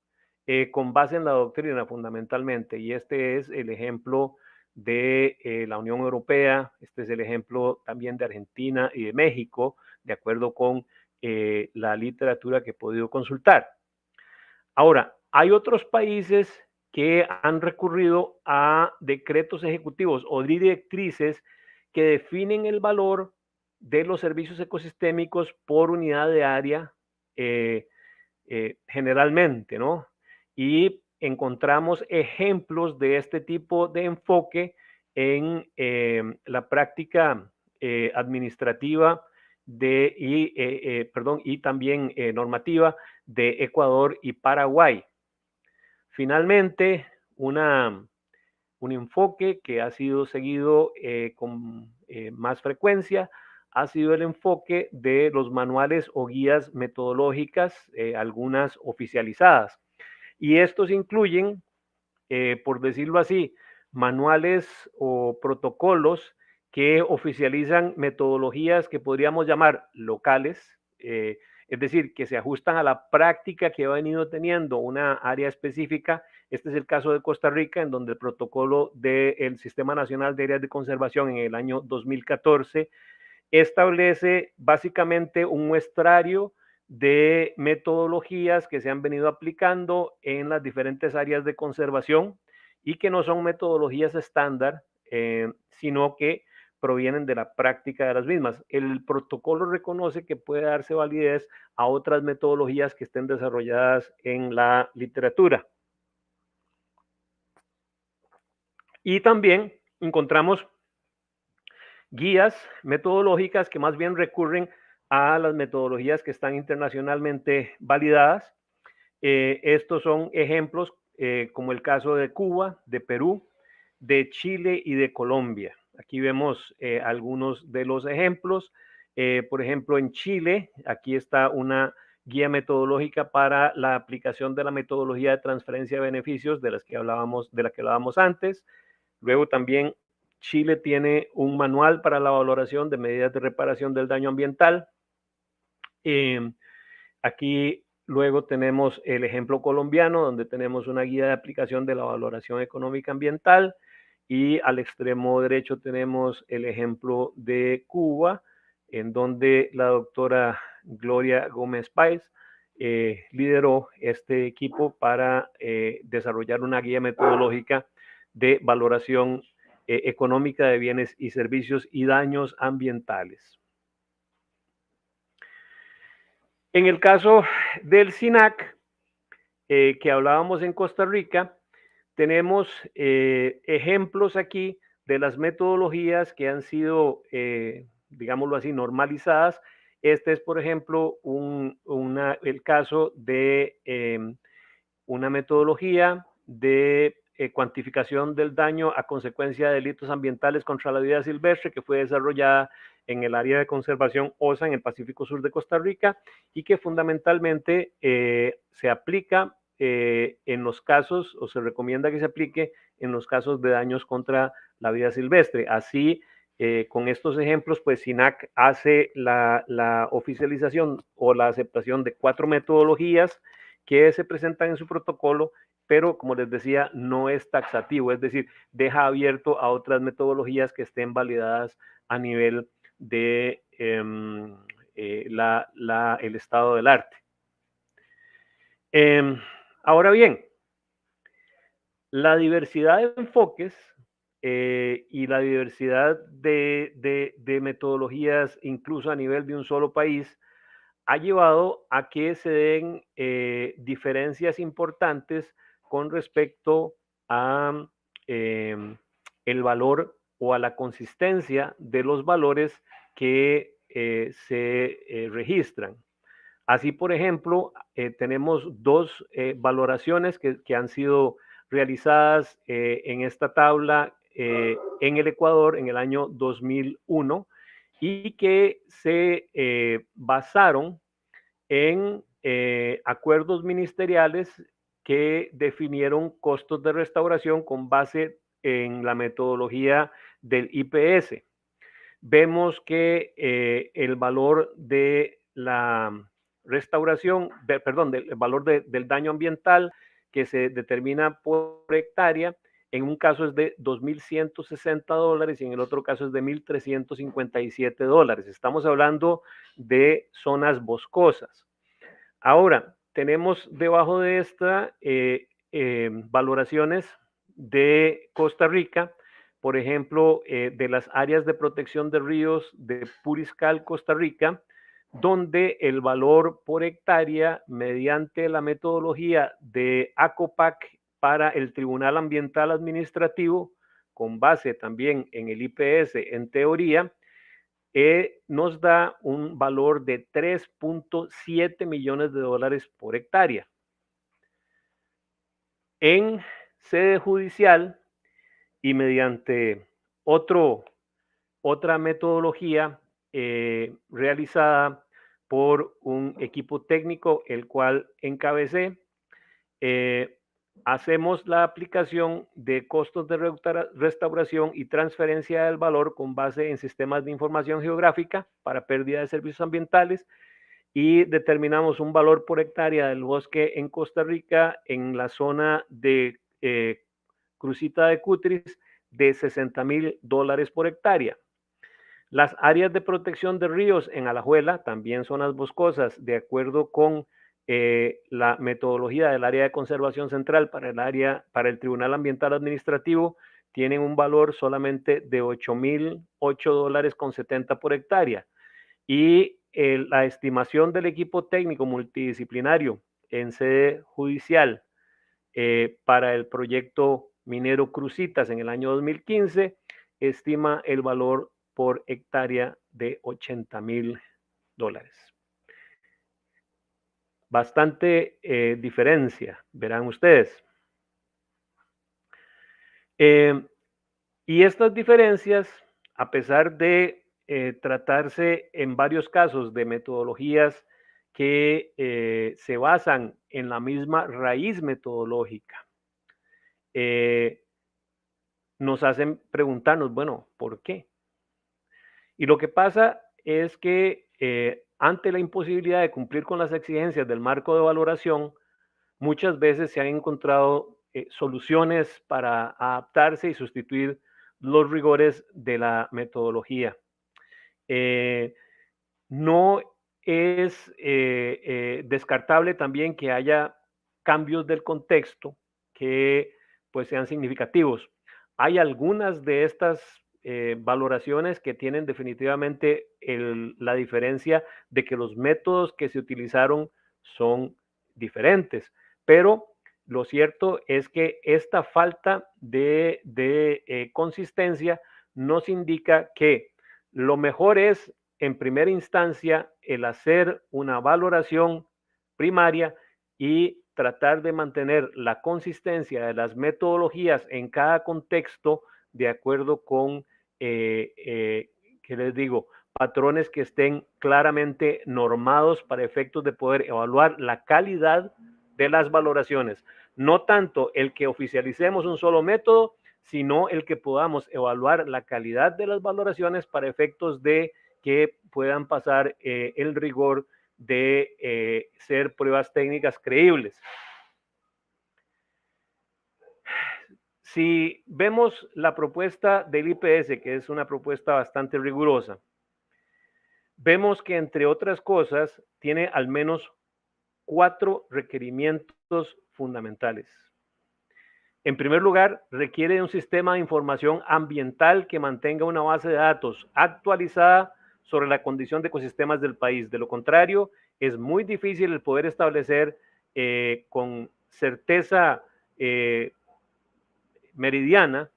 con base en la doctrina fundamentalmente, y este es el ejemplo de la Unión Europea, este es el ejemplo también de Argentina y de México, de acuerdo con la literatura que he podido consultar. Ahora, hay otros países que han recurrido a decretos ejecutivos o directrices que definen el valor de los servicios ecosistémicos por unidad de área generalmente, ¿no? Y encontramos ejemplos de este tipo de enfoque en la práctica administrativa y también normativa de Ecuador y Paraguay. Finalmente, un enfoque que ha sido seguido con más frecuencia ha sido el enfoque de los manuales o guías metodológicas, algunas oficializadas. Y estos incluyen, por decirlo así, manuales o protocolos que oficializan metodologías que podríamos llamar locales, es decir, que se ajustan a la práctica que ha venido teniendo una área específica. Este es el caso de Costa Rica, en donde el protocolo del Sistema Nacional de Áreas de Conservación en el año 2014 establece básicamente un muestrario de metodologías que se han venido aplicando en las diferentes áreas de conservación y que no son metodologías estándar, sino que provienen de la práctica de las mismas. El protocolo reconoce que puede darse validez a otras metodologías que estén desarrolladas en la literatura. Y también encontramos guías metodológicas que más bien recurren a las metodologías que están internacionalmente validadas. Estos son ejemplos como el caso de Cuba, de Perú, de Chile y de Colombia. Aquí vemos algunos de los ejemplos. Por ejemplo, en Chile, aquí está una guía metodológica para la aplicación de la metodología de transferencia de beneficios de la que hablábamos antes. Luego también Chile tiene un manual para la valoración de medidas de reparación del daño ambiental. Aquí luego tenemos el ejemplo colombiano, donde tenemos una guía de aplicación de la valoración económica ambiental. Y al extremo derecho tenemos el ejemplo de Cuba, en donde la doctora Gloria Gómez Páez lideró este equipo para desarrollar una guía metodológica de valoración económica de bienes y servicios y daños ambientales. En el caso del SINAC, que hablábamos en Costa Rica, tenemos ejemplos aquí de las metodologías que han sido, digámoslo así, normalizadas. Este es, por ejemplo, el caso de una metodología de cuantificación del daño a consecuencia de delitos ambientales contra la vida silvestre que fue desarrollada en el área de conservación OSA en el Pacífico Sur de Costa Rica y que fundamentalmente se aplica en los casos, o se recomienda que se aplique en los casos de daños contra la vida silvestre. Así, con estos ejemplos, pues SINAC hace la oficialización o la aceptación de 4 metodologías que se presentan en su protocolo, pero como les decía, no es taxativo, es decir, deja abierto a otras metodologías que estén validadas a nivel de el estado del arte. Ahora bien, la diversidad de enfoques y la diversidad de metodologías, incluso a nivel de un solo país, ha llevado a que se den diferencias importantes con respecto a el valor o a la consistencia de los valores que se registran. Así, por ejemplo, tenemos dos valoraciones que han sido realizadas en esta tabla en el Ecuador en el año 2001 y que se basaron en acuerdos ministeriales que definieron costos de restauración con base en la metodología del IPS. Vemos que el valor de la restauración, del valor del daño ambiental que se determina por hectárea, en un caso es de $2.160 y en el otro caso es de $1.357. Estamos hablando de zonas boscosas. Ahora, tenemos debajo de esta valoraciones de Costa Rica, por ejemplo, de las áreas de protección de ríos de Puriscal, Costa Rica, donde el valor por hectárea, mediante la metodología de ACOPAC para el Tribunal Ambiental Administrativo, con base también en el IPS en teoría, nos da un valor de 3.7 millones de dólares por hectárea. En sede judicial y mediante otra metodología realizada por un equipo técnico, el cual encabecé, hacemos la aplicación de costos de restauración y transferencia del valor con base en sistemas de información geográfica para pérdida de servicios ambientales y determinamos un valor por hectárea del bosque en Costa Rica en la zona de Crucita de Cutris de $60,000 por hectárea. Las áreas de protección de ríos en Alajuela, también zonas boscosas, de acuerdo con la metodología del área de conservación central para el Tribunal Ambiental Administrativo, tienen un valor solamente de $8,008.70 por hectárea. Y la estimación del equipo técnico multidisciplinario en sede judicial para el proyecto minero Crucitas en el año 2015 estima el valor por hectárea de $80,000. Bastante diferencia, verán ustedes. Y estas diferencias, a pesar de tratarse en varios casos de metodologías que se basan en la misma raíz metodológica, nos hacen preguntarnos, bueno, ¿por qué? Y lo que pasa es que ante la imposibilidad de cumplir con las exigencias del marco de valoración, muchas veces se han encontrado soluciones para adaptarse y sustituir los rigores de la metodología. No es descartable también que haya cambios del contexto que pues sean significativos. Hay algunas de estas valoraciones que tienen definitivamente la diferencia de que los métodos que se utilizaron son diferentes, pero lo cierto es que esta falta de consistencia nos indica que lo mejor es, en primera instancia, el hacer una valoración primaria y tratar de mantener la consistencia de las metodologías en cada contexto de acuerdo con, ¿qué les digo?, patrones que estén claramente normados para efectos de poder evaluar la calidad de las valoraciones. No tanto el que oficialicemos un solo método, sino el que podamos evaluar la calidad de las valoraciones para efectos de que puedan pasar el rigor de ser pruebas técnicas creíbles. Si vemos la propuesta del IPS, que es una propuesta bastante rigurosa, vemos que, entre otras cosas, tiene al menos 4 requerimientos fundamentales. En primer lugar, requiere de un sistema de información ambiental que mantenga una base de datos actualizada sobre la condición de ecosistemas del país. De lo contrario, es muy difícil el poder establecer con certeza meridiana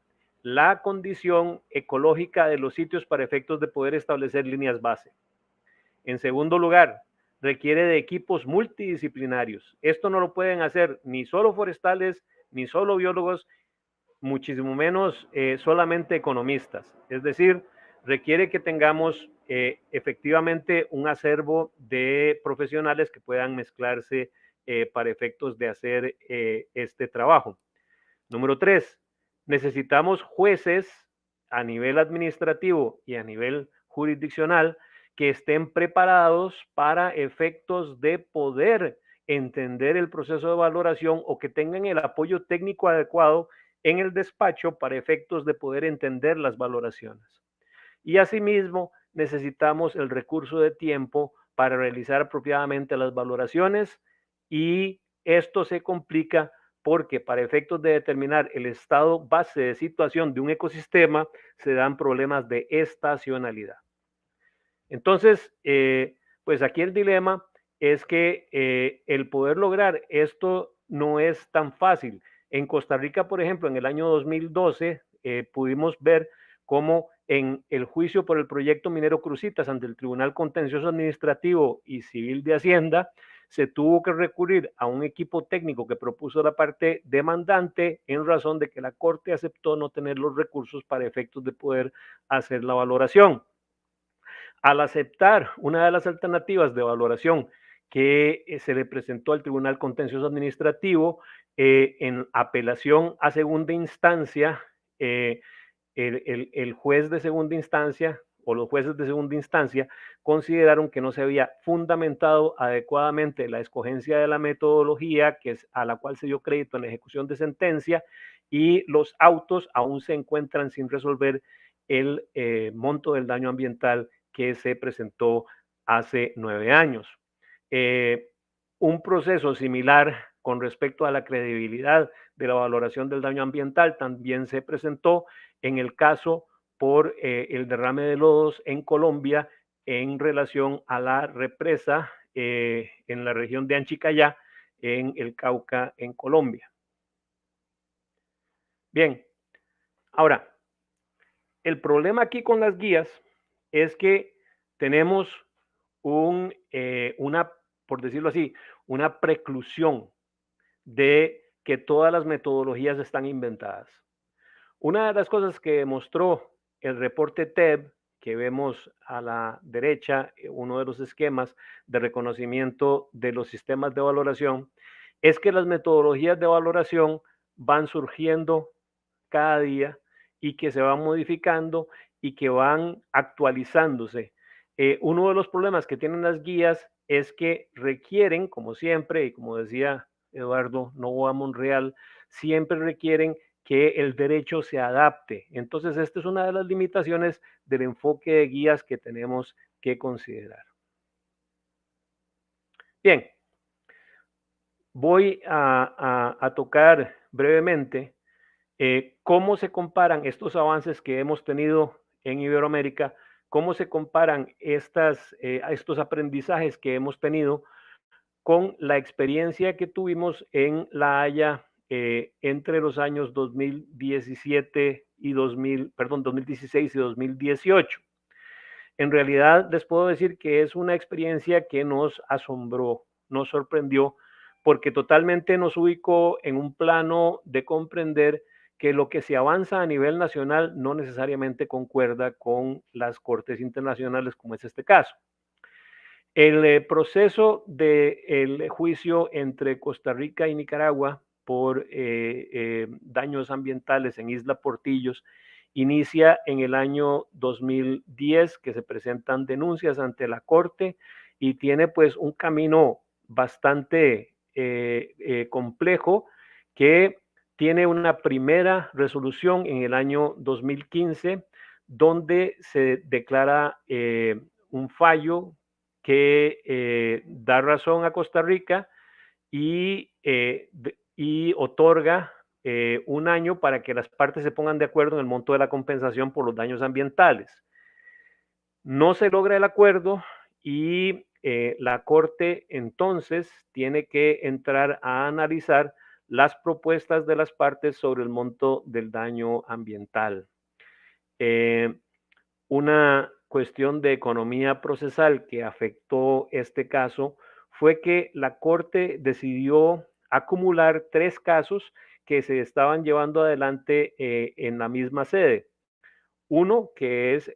la condición ecológica de los sitios para efectos de poder establecer líneas base. En segundo lugar, requiere de equipos multidisciplinarios. Esto no lo pueden hacer ni solo forestales, ni solo biólogos, muchísimo menos solamente economistas. Es decir, requiere que tengamos efectivamente un acervo de profesionales que puedan mezclarse para efectos de hacer este trabajo. Número 3, necesitamos jueces a nivel administrativo y a nivel jurisdiccional que estén preparados para efectos de poder entender el proceso de valoración o que tengan el apoyo técnico adecuado en el despacho para efectos de poder entender las valoraciones. Y asimismo, necesitamos el recurso de tiempo para realizar apropiadamente las valoraciones y esto se complica porque para efectos de determinar el estado base de situación de un ecosistema se dan problemas de estacionalidad. Entonces, pues aquí el dilema es que el poder lograr esto no es tan fácil. En Costa Rica, por ejemplo, en el año 2012 pudimos ver cómo en el juicio por el proyecto minero Cruzitas ante el Tribunal Contencioso Administrativo y Civil de Hacienda, se tuvo que recurrir a un equipo técnico que propuso la parte demandante en razón de que la Corte aceptó no tener los recursos para efectos de poder hacer la valoración. Al aceptar una de las alternativas de valoración que se le presentó al Tribunal Contencioso Administrativo en apelación a segunda instancia, el juez de segunda instancia o los jueces de segunda instancia consideraron que no se había fundamentado adecuadamente la escogencia de la metodología que es a la cual se dio crédito en la ejecución de sentencia y los autos aún se encuentran sin resolver el monto del daño ambiental que se presentó hace 9 años. Un proceso similar con respecto a la credibilidad de la valoración del daño ambiental también se presentó en el caso por el derrame de lodos en Colombia en relación a la represa en la región de Anchicayá, en el Cauca, en Colombia. Bien, ahora, el problema aquí con las guías es que tenemos por decirlo así, una preclusión de que todas las metodologías están inventadas. Una de las cosas que demostró el reporte TEB, que vemos a la derecha, uno de los esquemas de reconocimiento de los sistemas de valoración, es que las metodologías de valoración van surgiendo cada día y que se van modificando y que van actualizándose. Uno de los problemas que tienen las guías es que requieren, como siempre, y como decía Eduardo Novoa Monreal, siempre requieren que el derecho se adapte. Entonces, esta es una de las limitaciones del enfoque de guías que tenemos que considerar. Bien, voy a tocar brevemente cómo se comparan estos avances que hemos tenido en Iberoamérica, cómo se comparan estos aprendizajes que hemos tenido con la experiencia que tuvimos en La Haya entre los años 2017 y 2016 y 2018. En realidad les puedo decir que es una experiencia que nos asombró, nos sorprendió, porque totalmente nos ubicó en un plano de comprender que lo que se avanza a nivel nacional no necesariamente concuerda con las cortes internacionales, como es este caso. El proceso del juicio entre Costa Rica y Nicaragua por daños ambientales en Isla Portillos inicia en el año 2010, que se presentan denuncias ante la Corte y tiene pues un camino bastante complejo que tiene una primera resolución en el año 2015 donde se declara un fallo que da razón a Costa Rica y otorga un año para que las partes se pongan de acuerdo en el monto de la compensación por los daños ambientales. No se logra el acuerdo y la Corte entonces tiene que entrar a analizar las propuestas de las partes sobre el monto del daño ambiental. Una cuestión de economía procesal que afectó este caso fue que la Corte decidió acumular 3 casos que se estaban llevando adelante en la misma sede. Uno, que es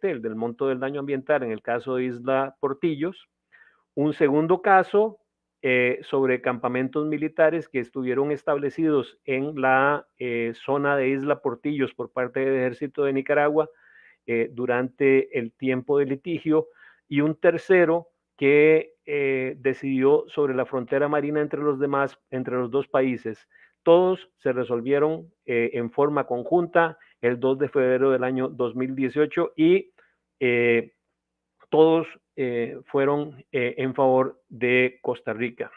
el del monto del daño ambiental en el caso de Isla Portillos. Un segundo caso sobre campamentos militares que estuvieron establecidos en la zona de Isla Portillos por parte del Ejército de Nicaragua durante el tiempo del litigio. Y un tercero que decidió sobre la frontera marina entre los dos países. Todos se resolvieron en forma conjunta el 2 de febrero del año 2018 y todos fueron en favor de Costa Rica.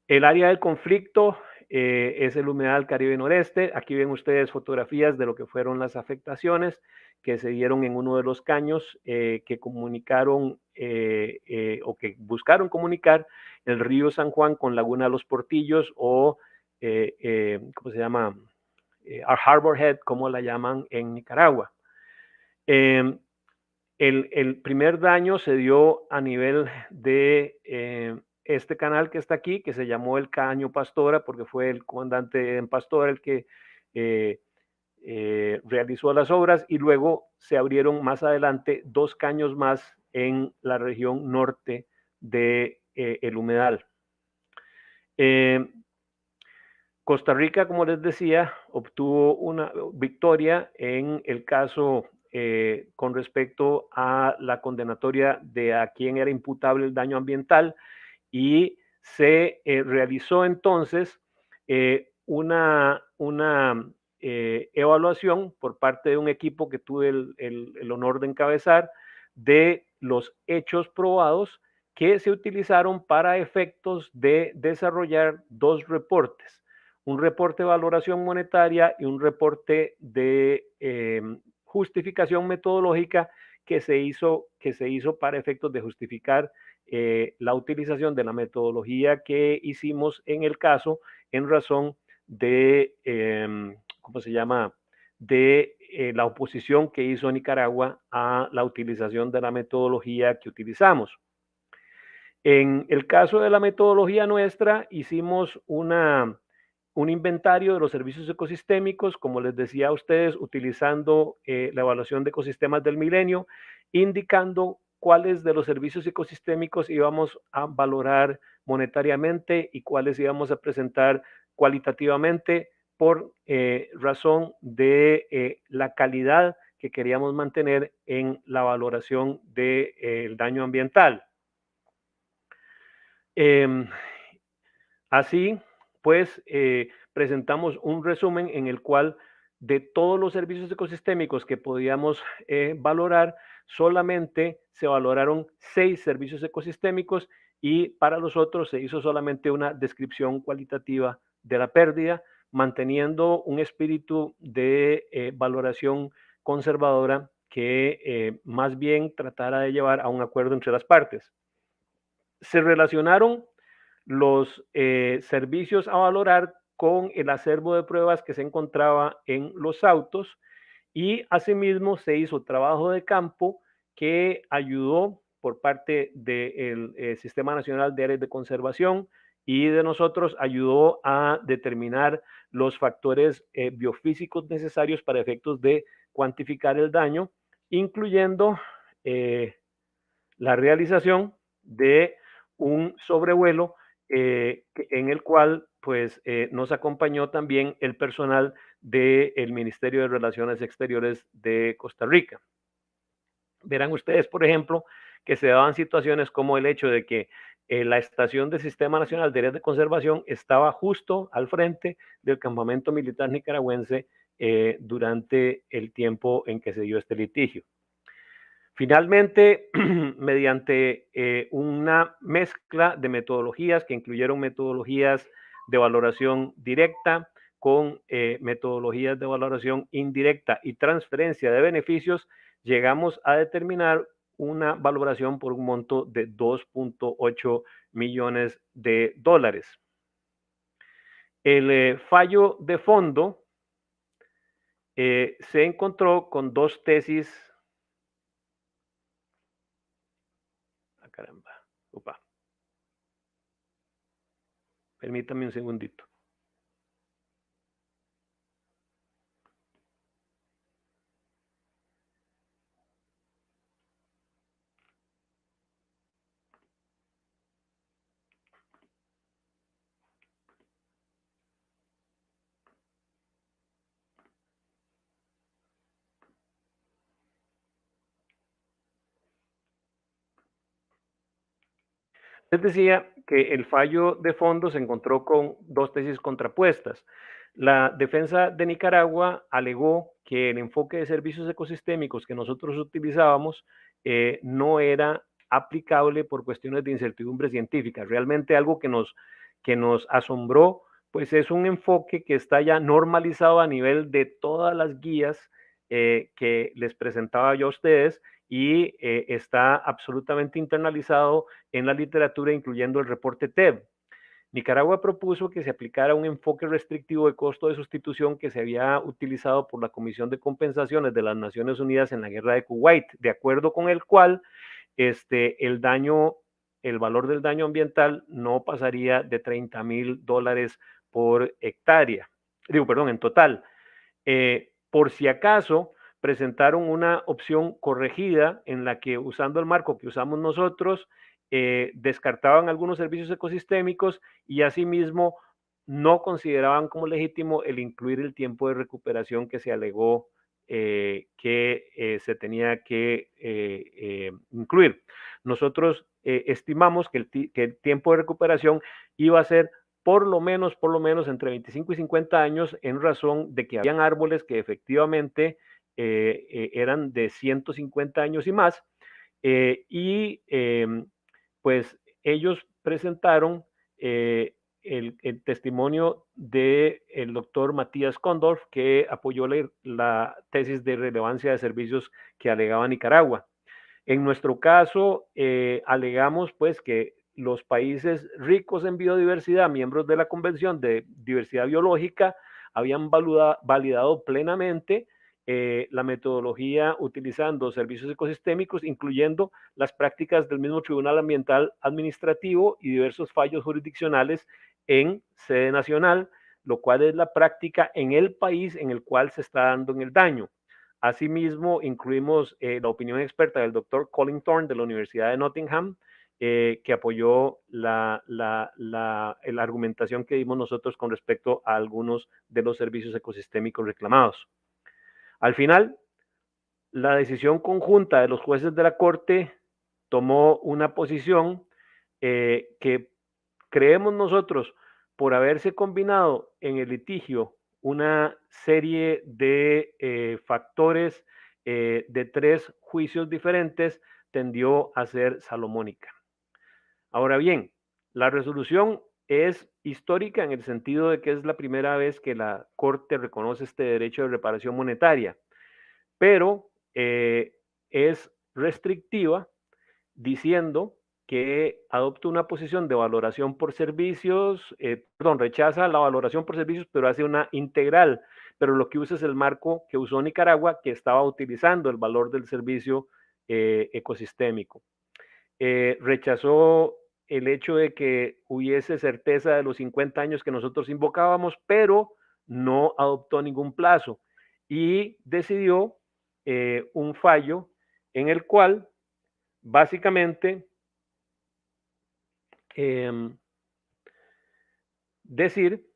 El área del conflicto es el humedal Caribe Noreste. Aquí ven ustedes fotografías de lo que fueron las afectaciones que se dieron en uno de los caños que comunicaron o que buscaron comunicar el río San Juan con Laguna Los Portillos o, ¿cómo se llama? Harbor Head, como la llaman en Nicaragua. El primer daño se dio a nivel de este canal que está aquí, que se llamó el Caño Pastora, porque fue el comandante en Pastora el que realizó las obras, y luego se abrieron más adelante 2 caños más en la región norte de el humedal. Costa Rica, como les decía, obtuvo una victoria en el caso con respecto a la condenatoria de a quien era imputable el daño ambiental, y se realizó entonces una evaluación por parte de un equipo que tuve el honor de encabezar de los hechos probados que se utilizaron para efectos de desarrollar 2 reportes. Un reporte de valoración monetaria y un reporte de justificación metodológica que se hizo para efectos de justificar la utilización de la metodología que hicimos en el caso en razón de, ¿cómo se llama?, de la oposición que hizo Nicaragua a la utilización de la metodología que utilizamos. En el caso de la metodología nuestra, hicimos un inventario de los servicios ecosistémicos, como les decía a ustedes, utilizando la evaluación de ecosistemas del milenio, indicando cuáles de los servicios ecosistémicos íbamos a valorar monetariamente y cuáles íbamos a presentar cualitativamente por razón de la calidad que queríamos mantener en la valoración del daño ambiental. Así pues, presentamos un resumen en el cual de todos los servicios ecosistémicos que podíamos valorar, solamente se valoraron 6 servicios ecosistémicos y para los otros se hizo solamente una descripción cualitativa de la pérdida, manteniendo un espíritu de valoración conservadora que más bien tratara de llevar a un acuerdo entre las partes. Se relacionaron los servicios a valorar con el acervo de pruebas que se encontraba en los autos, y asimismo se hizo trabajo de campo que ayudó por parte del Sistema Nacional de Áreas de Conservación y de nosotros, ayudó a determinar los factores biofísicos necesarios para efectos de cuantificar el daño, incluyendo la realización de un sobrevuelo en el cual pues nos acompañó también el personal del Ministerio de Relaciones Exteriores de Costa Rica. Verán ustedes, por ejemplo, que se daban situaciones como el hecho de que la estación del Sistema Nacional de Áreas de Conservación estaba justo al frente del campamento militar nicaragüense durante el tiempo en que se dio este litigio. Finalmente, mediante una mezcla de metodologías que incluyeron metodologías de valoración directa con metodologías de valoración indirecta y transferencia de beneficios, llegamos a determinar una valoración por un monto de 2.8 millones de dólares. El fallo de fondo se encontró con 2 tesis caramba. Opa. Permítame un segundito. Les decía que el fallo de fondo se encontró con dos tesis contrapuestas. La defensa de Nicaragua alegó que el enfoque de servicios ecosistémicos que nosotros utilizábamos no era aplicable por cuestiones de incertidumbre científica. Realmente algo que nos asombró, pues es un enfoque que está ya normalizado a nivel de todas las guías que les presentaba yo a ustedes y está absolutamente internalizado en la literatura, incluyendo el reporte TEB. Nicaragua propuso que se aplicara un enfoque restrictivo de costo de sustitución que se había utilizado por la Comisión de Compensaciones de las Naciones Unidas en la guerra de Kuwait, de acuerdo con el cual el valor del daño ambiental no pasaría de $30,000 por hectárea. En total. Por si acaso, presentaron una opción corregida en la que, usando el marco que usamos nosotros, descartaban algunos servicios ecosistémicos y asimismo no consideraban como legítimo el incluir el tiempo de recuperación que se alegó que se tenía que incluir. Nosotros estimamos que el tiempo de recuperación iba a ser por lo menos entre 25 y 50 años, en razón de que habían árboles que efectivamente eran de 150 años y más, pues ellos presentaron el testimonio del doctor Matías Condorf, que apoyó la tesis de relevancia de servicios que alegaba Nicaragua. En nuestro caso, alegamos pues que los países ricos en biodiversidad, miembros de la Convención de Diversidad Biológica, habían validado plenamente la metodología utilizando servicios ecosistémicos, incluyendo las prácticas del mismo Tribunal Ambiental Administrativo y diversos fallos jurisdiccionales en sede nacional, lo cual es la práctica en el país en el cual se está dando en el daño. Asimismo, incluimos la opinión experta del doctor Colin Thorne de la Universidad de Nottingham, que apoyó la argumentación que dimos nosotros con respecto a algunos de los servicios ecosistémicos reclamados. Al final, la decisión conjunta de los jueces de la Corte tomó una posición que creemos nosotros, por haberse combinado en el litigio una serie de factores de 3 juicios diferentes, tendió a ser salomónica. Ahora bien, la resolución es histórica en el sentido de que es la primera vez que la Corte reconoce este derecho de reparación monetaria, pero es restrictiva, diciendo que adopta una posición de valoración por servicios, rechaza la valoración por servicios, pero hace una integral, pero lo que usa es el marco que usó Nicaragua, que estaba utilizando el valor del servicio ecosistémico. Rechazó el hecho de que hubiese certeza de los 50 años que nosotros invocábamos, pero no adoptó ningún plazo y decidió un fallo en el cual básicamente decir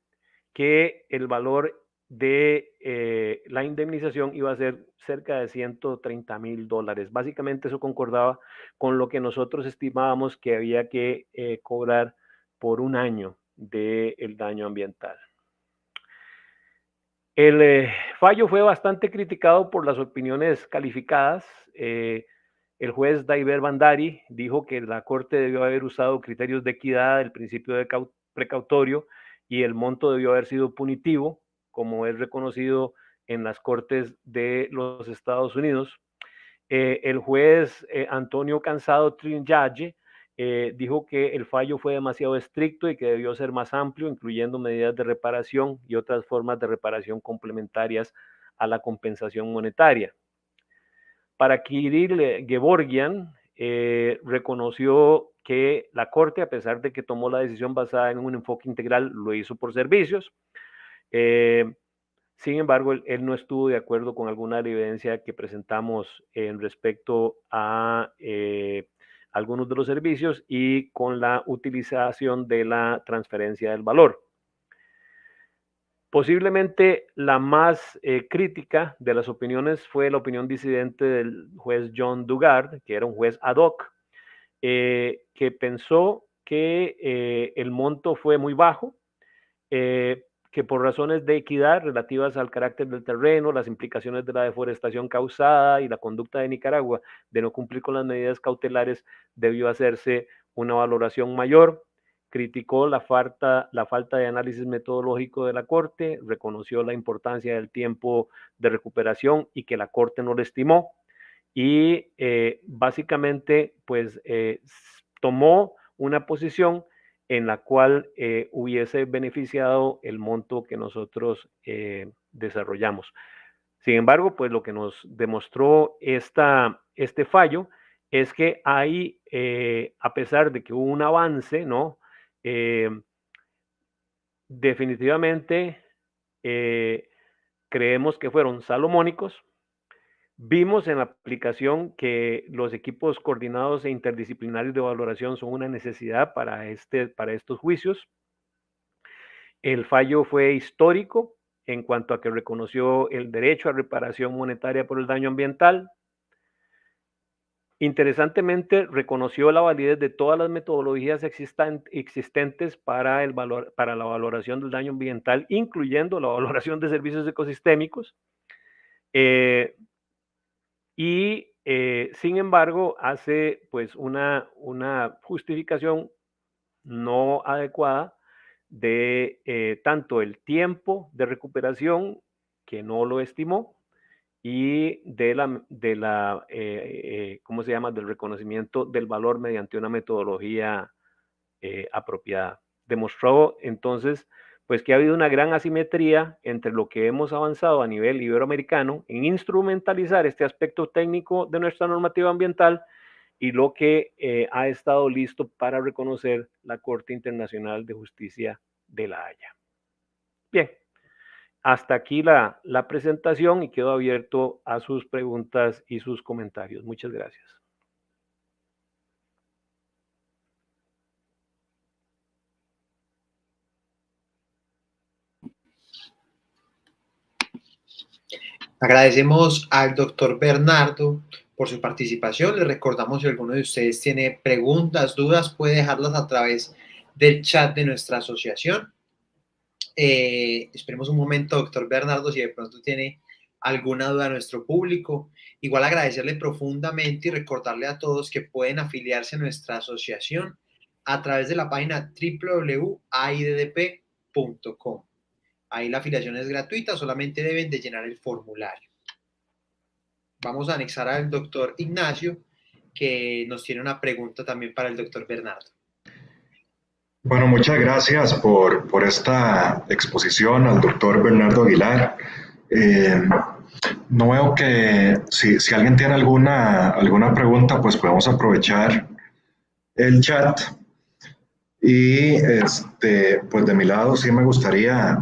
que el valor de la indemnización iba a ser cerca de $130,000. Básicamente eso concordaba con lo que nosotros estimábamos que había que cobrar por un año del daño ambiental. El fallo fue bastante criticado por las opiniones calificadas. El juez Daiber Bandari dijo que la Corte debió haber usado criterios de equidad, el principio de precautorio, y el monto debió haber sido punitivo, como es reconocido en las Cortes de los Estados Unidos. El juez Antonio Cansado Trinjaye dijo que el fallo fue demasiado estricto y que debió ser más amplio, incluyendo medidas de reparación y otras formas de reparación complementarias a la compensación monetaria. Para Kirill Gevorgian, reconoció que la Corte, a pesar de que tomó la decisión basada en un enfoque integral, lo hizo por servicios. Sin embargo, él no estuvo de acuerdo con alguna de la evidencia que presentamos en respecto a algunos de los servicios y con la utilización de la transferencia del valor. Posiblemente la más crítica de las opiniones fue la opinión disidente del juez John Dugard, que era un juez ad hoc, que pensó que el monto fue muy bajo, que por razones de equidad relativas al carácter del terreno, las implicaciones de la deforestación causada y la conducta de Nicaragua de no cumplir con las medidas cautelares, debió hacerse una valoración mayor. Criticó la falta de análisis metodológico de la Corte, reconoció la importancia del tiempo de recuperación y que la Corte no lo estimó, y básicamente pues tomó una posición en la cual hubiese beneficiado el monto que nosotros desarrollamos. Sin embargo, pues lo que nos demostró este fallo es que hay, a pesar de que hubo un avance, ¿no? Definitivamente creemos que fueron salomónicos. Vimos en la aplicación que los equipos coordinados e interdisciplinarios de valoración son una necesidad para estos juicios. El fallo fue histórico en cuanto a que reconoció el derecho a reparación monetaria por el daño ambiental. Interesantemente, reconoció la validez de todas las metodologías existentes para la valoración del daño ambiental, incluyendo la valoración de servicios ecosistémicos. Sin embargo, hace pues una justificación no adecuada de tanto el tiempo de recuperación, que no lo estimó, y ¿cómo se llama?, del reconocimiento del valor mediante una metodología apropiada. Demostró entonces pues que ha habido una gran asimetría entre lo que hemos avanzado a nivel iberoamericano en instrumentalizar este aspecto técnico de nuestra normativa ambiental y lo que ha estado listo para reconocer la Corte Internacional de Justicia de La Haya. Bien, hasta aquí la presentación y quedo abierto a sus preguntas y sus comentarios. Muchas gracias. Agradecemos al doctor Bernardo por su participación. Les recordamos, si alguno de ustedes tiene preguntas, dudas, puede dejarlas a través del chat de nuestra asociación. Esperemos un momento, doctor Bernardo, si de pronto tiene alguna duda a nuestro público. Igual agradecerle profundamente y recordarle a todos que pueden afiliarse a nuestra asociación a través de la página www.aiddp.com. Ahí la afiliación es gratuita, solamente deben de llenar el formulario. Vamos a anexar al doctor Ignacio, que nos tiene una pregunta también para el doctor Bernardo. Bueno, muchas gracias por esta exposición al doctor Bernardo Aguilar. No veo que si alguien tiene alguna pregunta, pues podemos aprovechar el chat. Y pues de mi lado sí me gustaría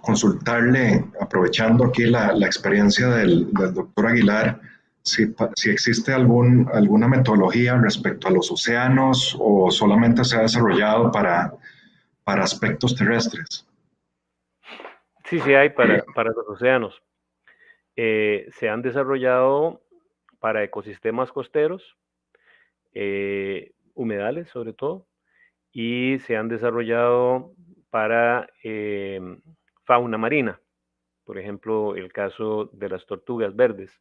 consultarle, aprovechando aquí la experiencia del doctor Aguilar, si existe alguna metodología respecto a los océanos o solamente se ha desarrollado para aspectos terrestres. Sí, sí hay para los océanos. Se han desarrollado para ecosistemas costeros, humedales sobre todo, y se han desarrollado para fauna marina, por ejemplo, el caso de las tortugas verdes.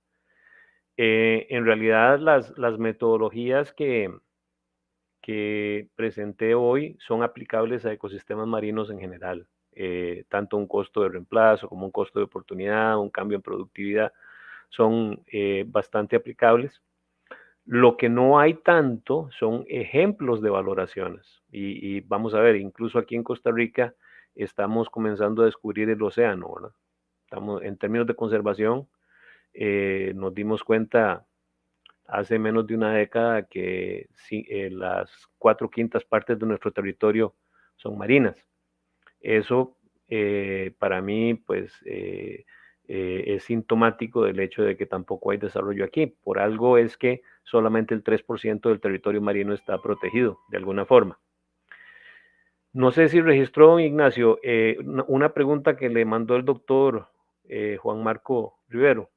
En realidad, las metodologías que presenté hoy son aplicables a ecosistemas marinos en general, tanto un costo de reemplazo como un costo de oportunidad, un cambio en productividad, son bastante aplicables. Lo que no hay tanto son ejemplos de valoraciones. Y vamos a ver, incluso aquí en Costa Rica estamos comenzando a descubrir el océano, ¿verdad? Estamos, en términos de conservación, nos dimos cuenta hace menos de una década que las 4/5 partes de nuestro territorio son marinas. Eso para mí pues es sintomático del hecho de que tampoco hay desarrollo aquí. Por algo es que solamente el 3% del territorio marino está protegido de alguna forma. No sé si registró, Ignacio, una pregunta que le mandó el doctor Juan Marco Rivero.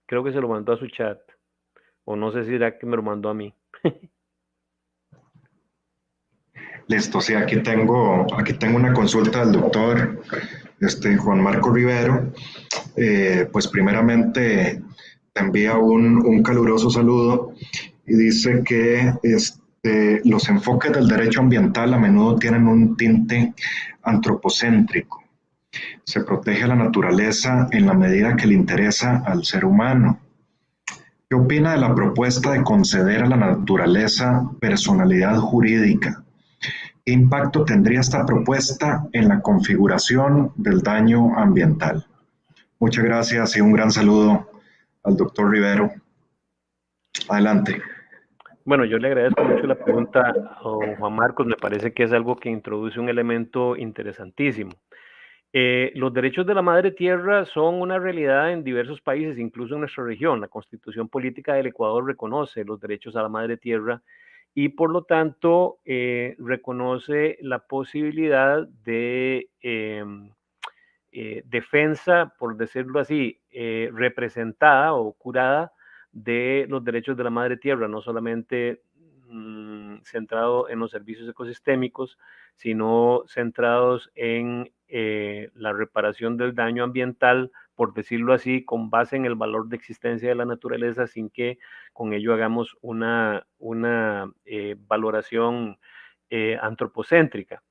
Creo que se lo mandó a su chat. O no sé si era que me lo mandó a mí. Listo, sí, aquí tengo una consulta del doctor Juan Marco Rivero. Pues primeramente te envía un caluroso saludo y dice que los enfoques del derecho ambiental a menudo tienen un tinte antropocéntrico. Se protege a la naturaleza en la medida que le interesa al ser humano. ¿Qué opina de la propuesta de conceder a la naturaleza personalidad jurídica? ¿Qué impacto tendría esta propuesta en la configuración del daño ambiental? Muchas gracias y un gran saludo al doctor Rivero. Adelante. Bueno, yo le agradezco mucho la pregunta a don Juan Marcos. Me parece que es algo que introduce un elemento interesantísimo. Los derechos de la madre tierra son una realidad en diversos países, incluso en nuestra región. La Constitución Política del Ecuador reconoce los derechos a la madre tierra y por lo tanto reconoce la posibilidad de defensa, por decirlo así, representada o curada de los derechos de la madre tierra, no solamente centrado en los servicios ecosistémicos, sino centrados en la reparación del daño ambiental, por decirlo así, con base en el valor de existencia de la naturaleza, sin que con ello hagamos una valoración antropocéntrica.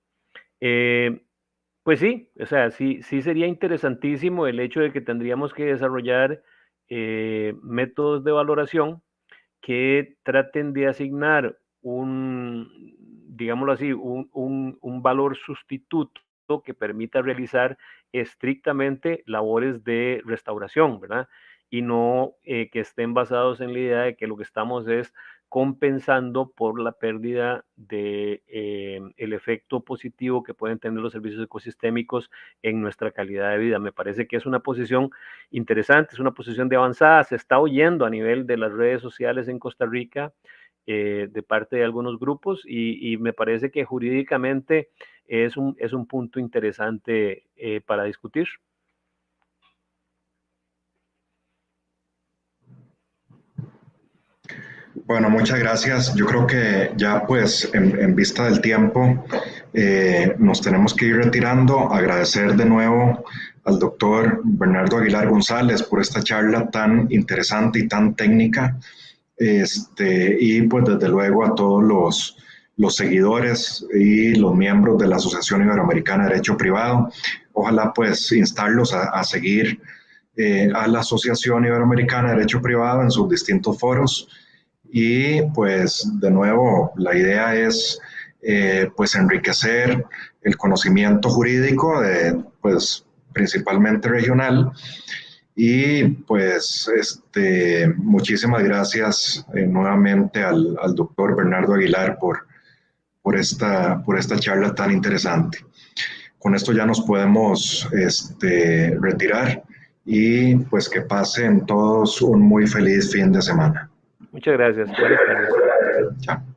Pues sí, o sea, sí sería interesantísimo el hecho de que tendríamos que desarrollar métodos de valoración que traten de asignar digámoslo así, un valor sustituto que permita realizar estrictamente labores de restauración, ¿verdad? Y no que estén basados en la idea de que lo que estamos es compensando por la pérdida de el efecto positivo que pueden tener los servicios ecosistémicos en nuestra calidad de vida. Me parece que es una posición interesante, es una posición de avanzada, se está oyendo a nivel de las redes sociales en Costa Rica de parte de algunos grupos y me parece que jurídicamente es un punto interesante para discutir. Bueno, muchas gracias. Yo creo que ya pues en vista del tiempo nos tenemos que ir retirando. Agradecer de nuevo al doctor Bernardo Aguilar González por esta charla tan interesante y tan técnica. Y pues desde luego a todos los seguidores y los miembros de la Asociación Iberoamericana de Derecho Privado. Ojalá pues instarlos a seguir a la Asociación Iberoamericana de Derecho Privado en sus distintos foros. Y pues de nuevo la idea es pues enriquecer el conocimiento jurídico pues principalmente regional y pues muchísimas gracias nuevamente al doctor Bernardo Aguilar por esta charla tan interesante. Con esto ya nos podemos retirar y pues que pasen todos un muy feliz fin de semana. Muchas gracias. Buenas tardes. Chao.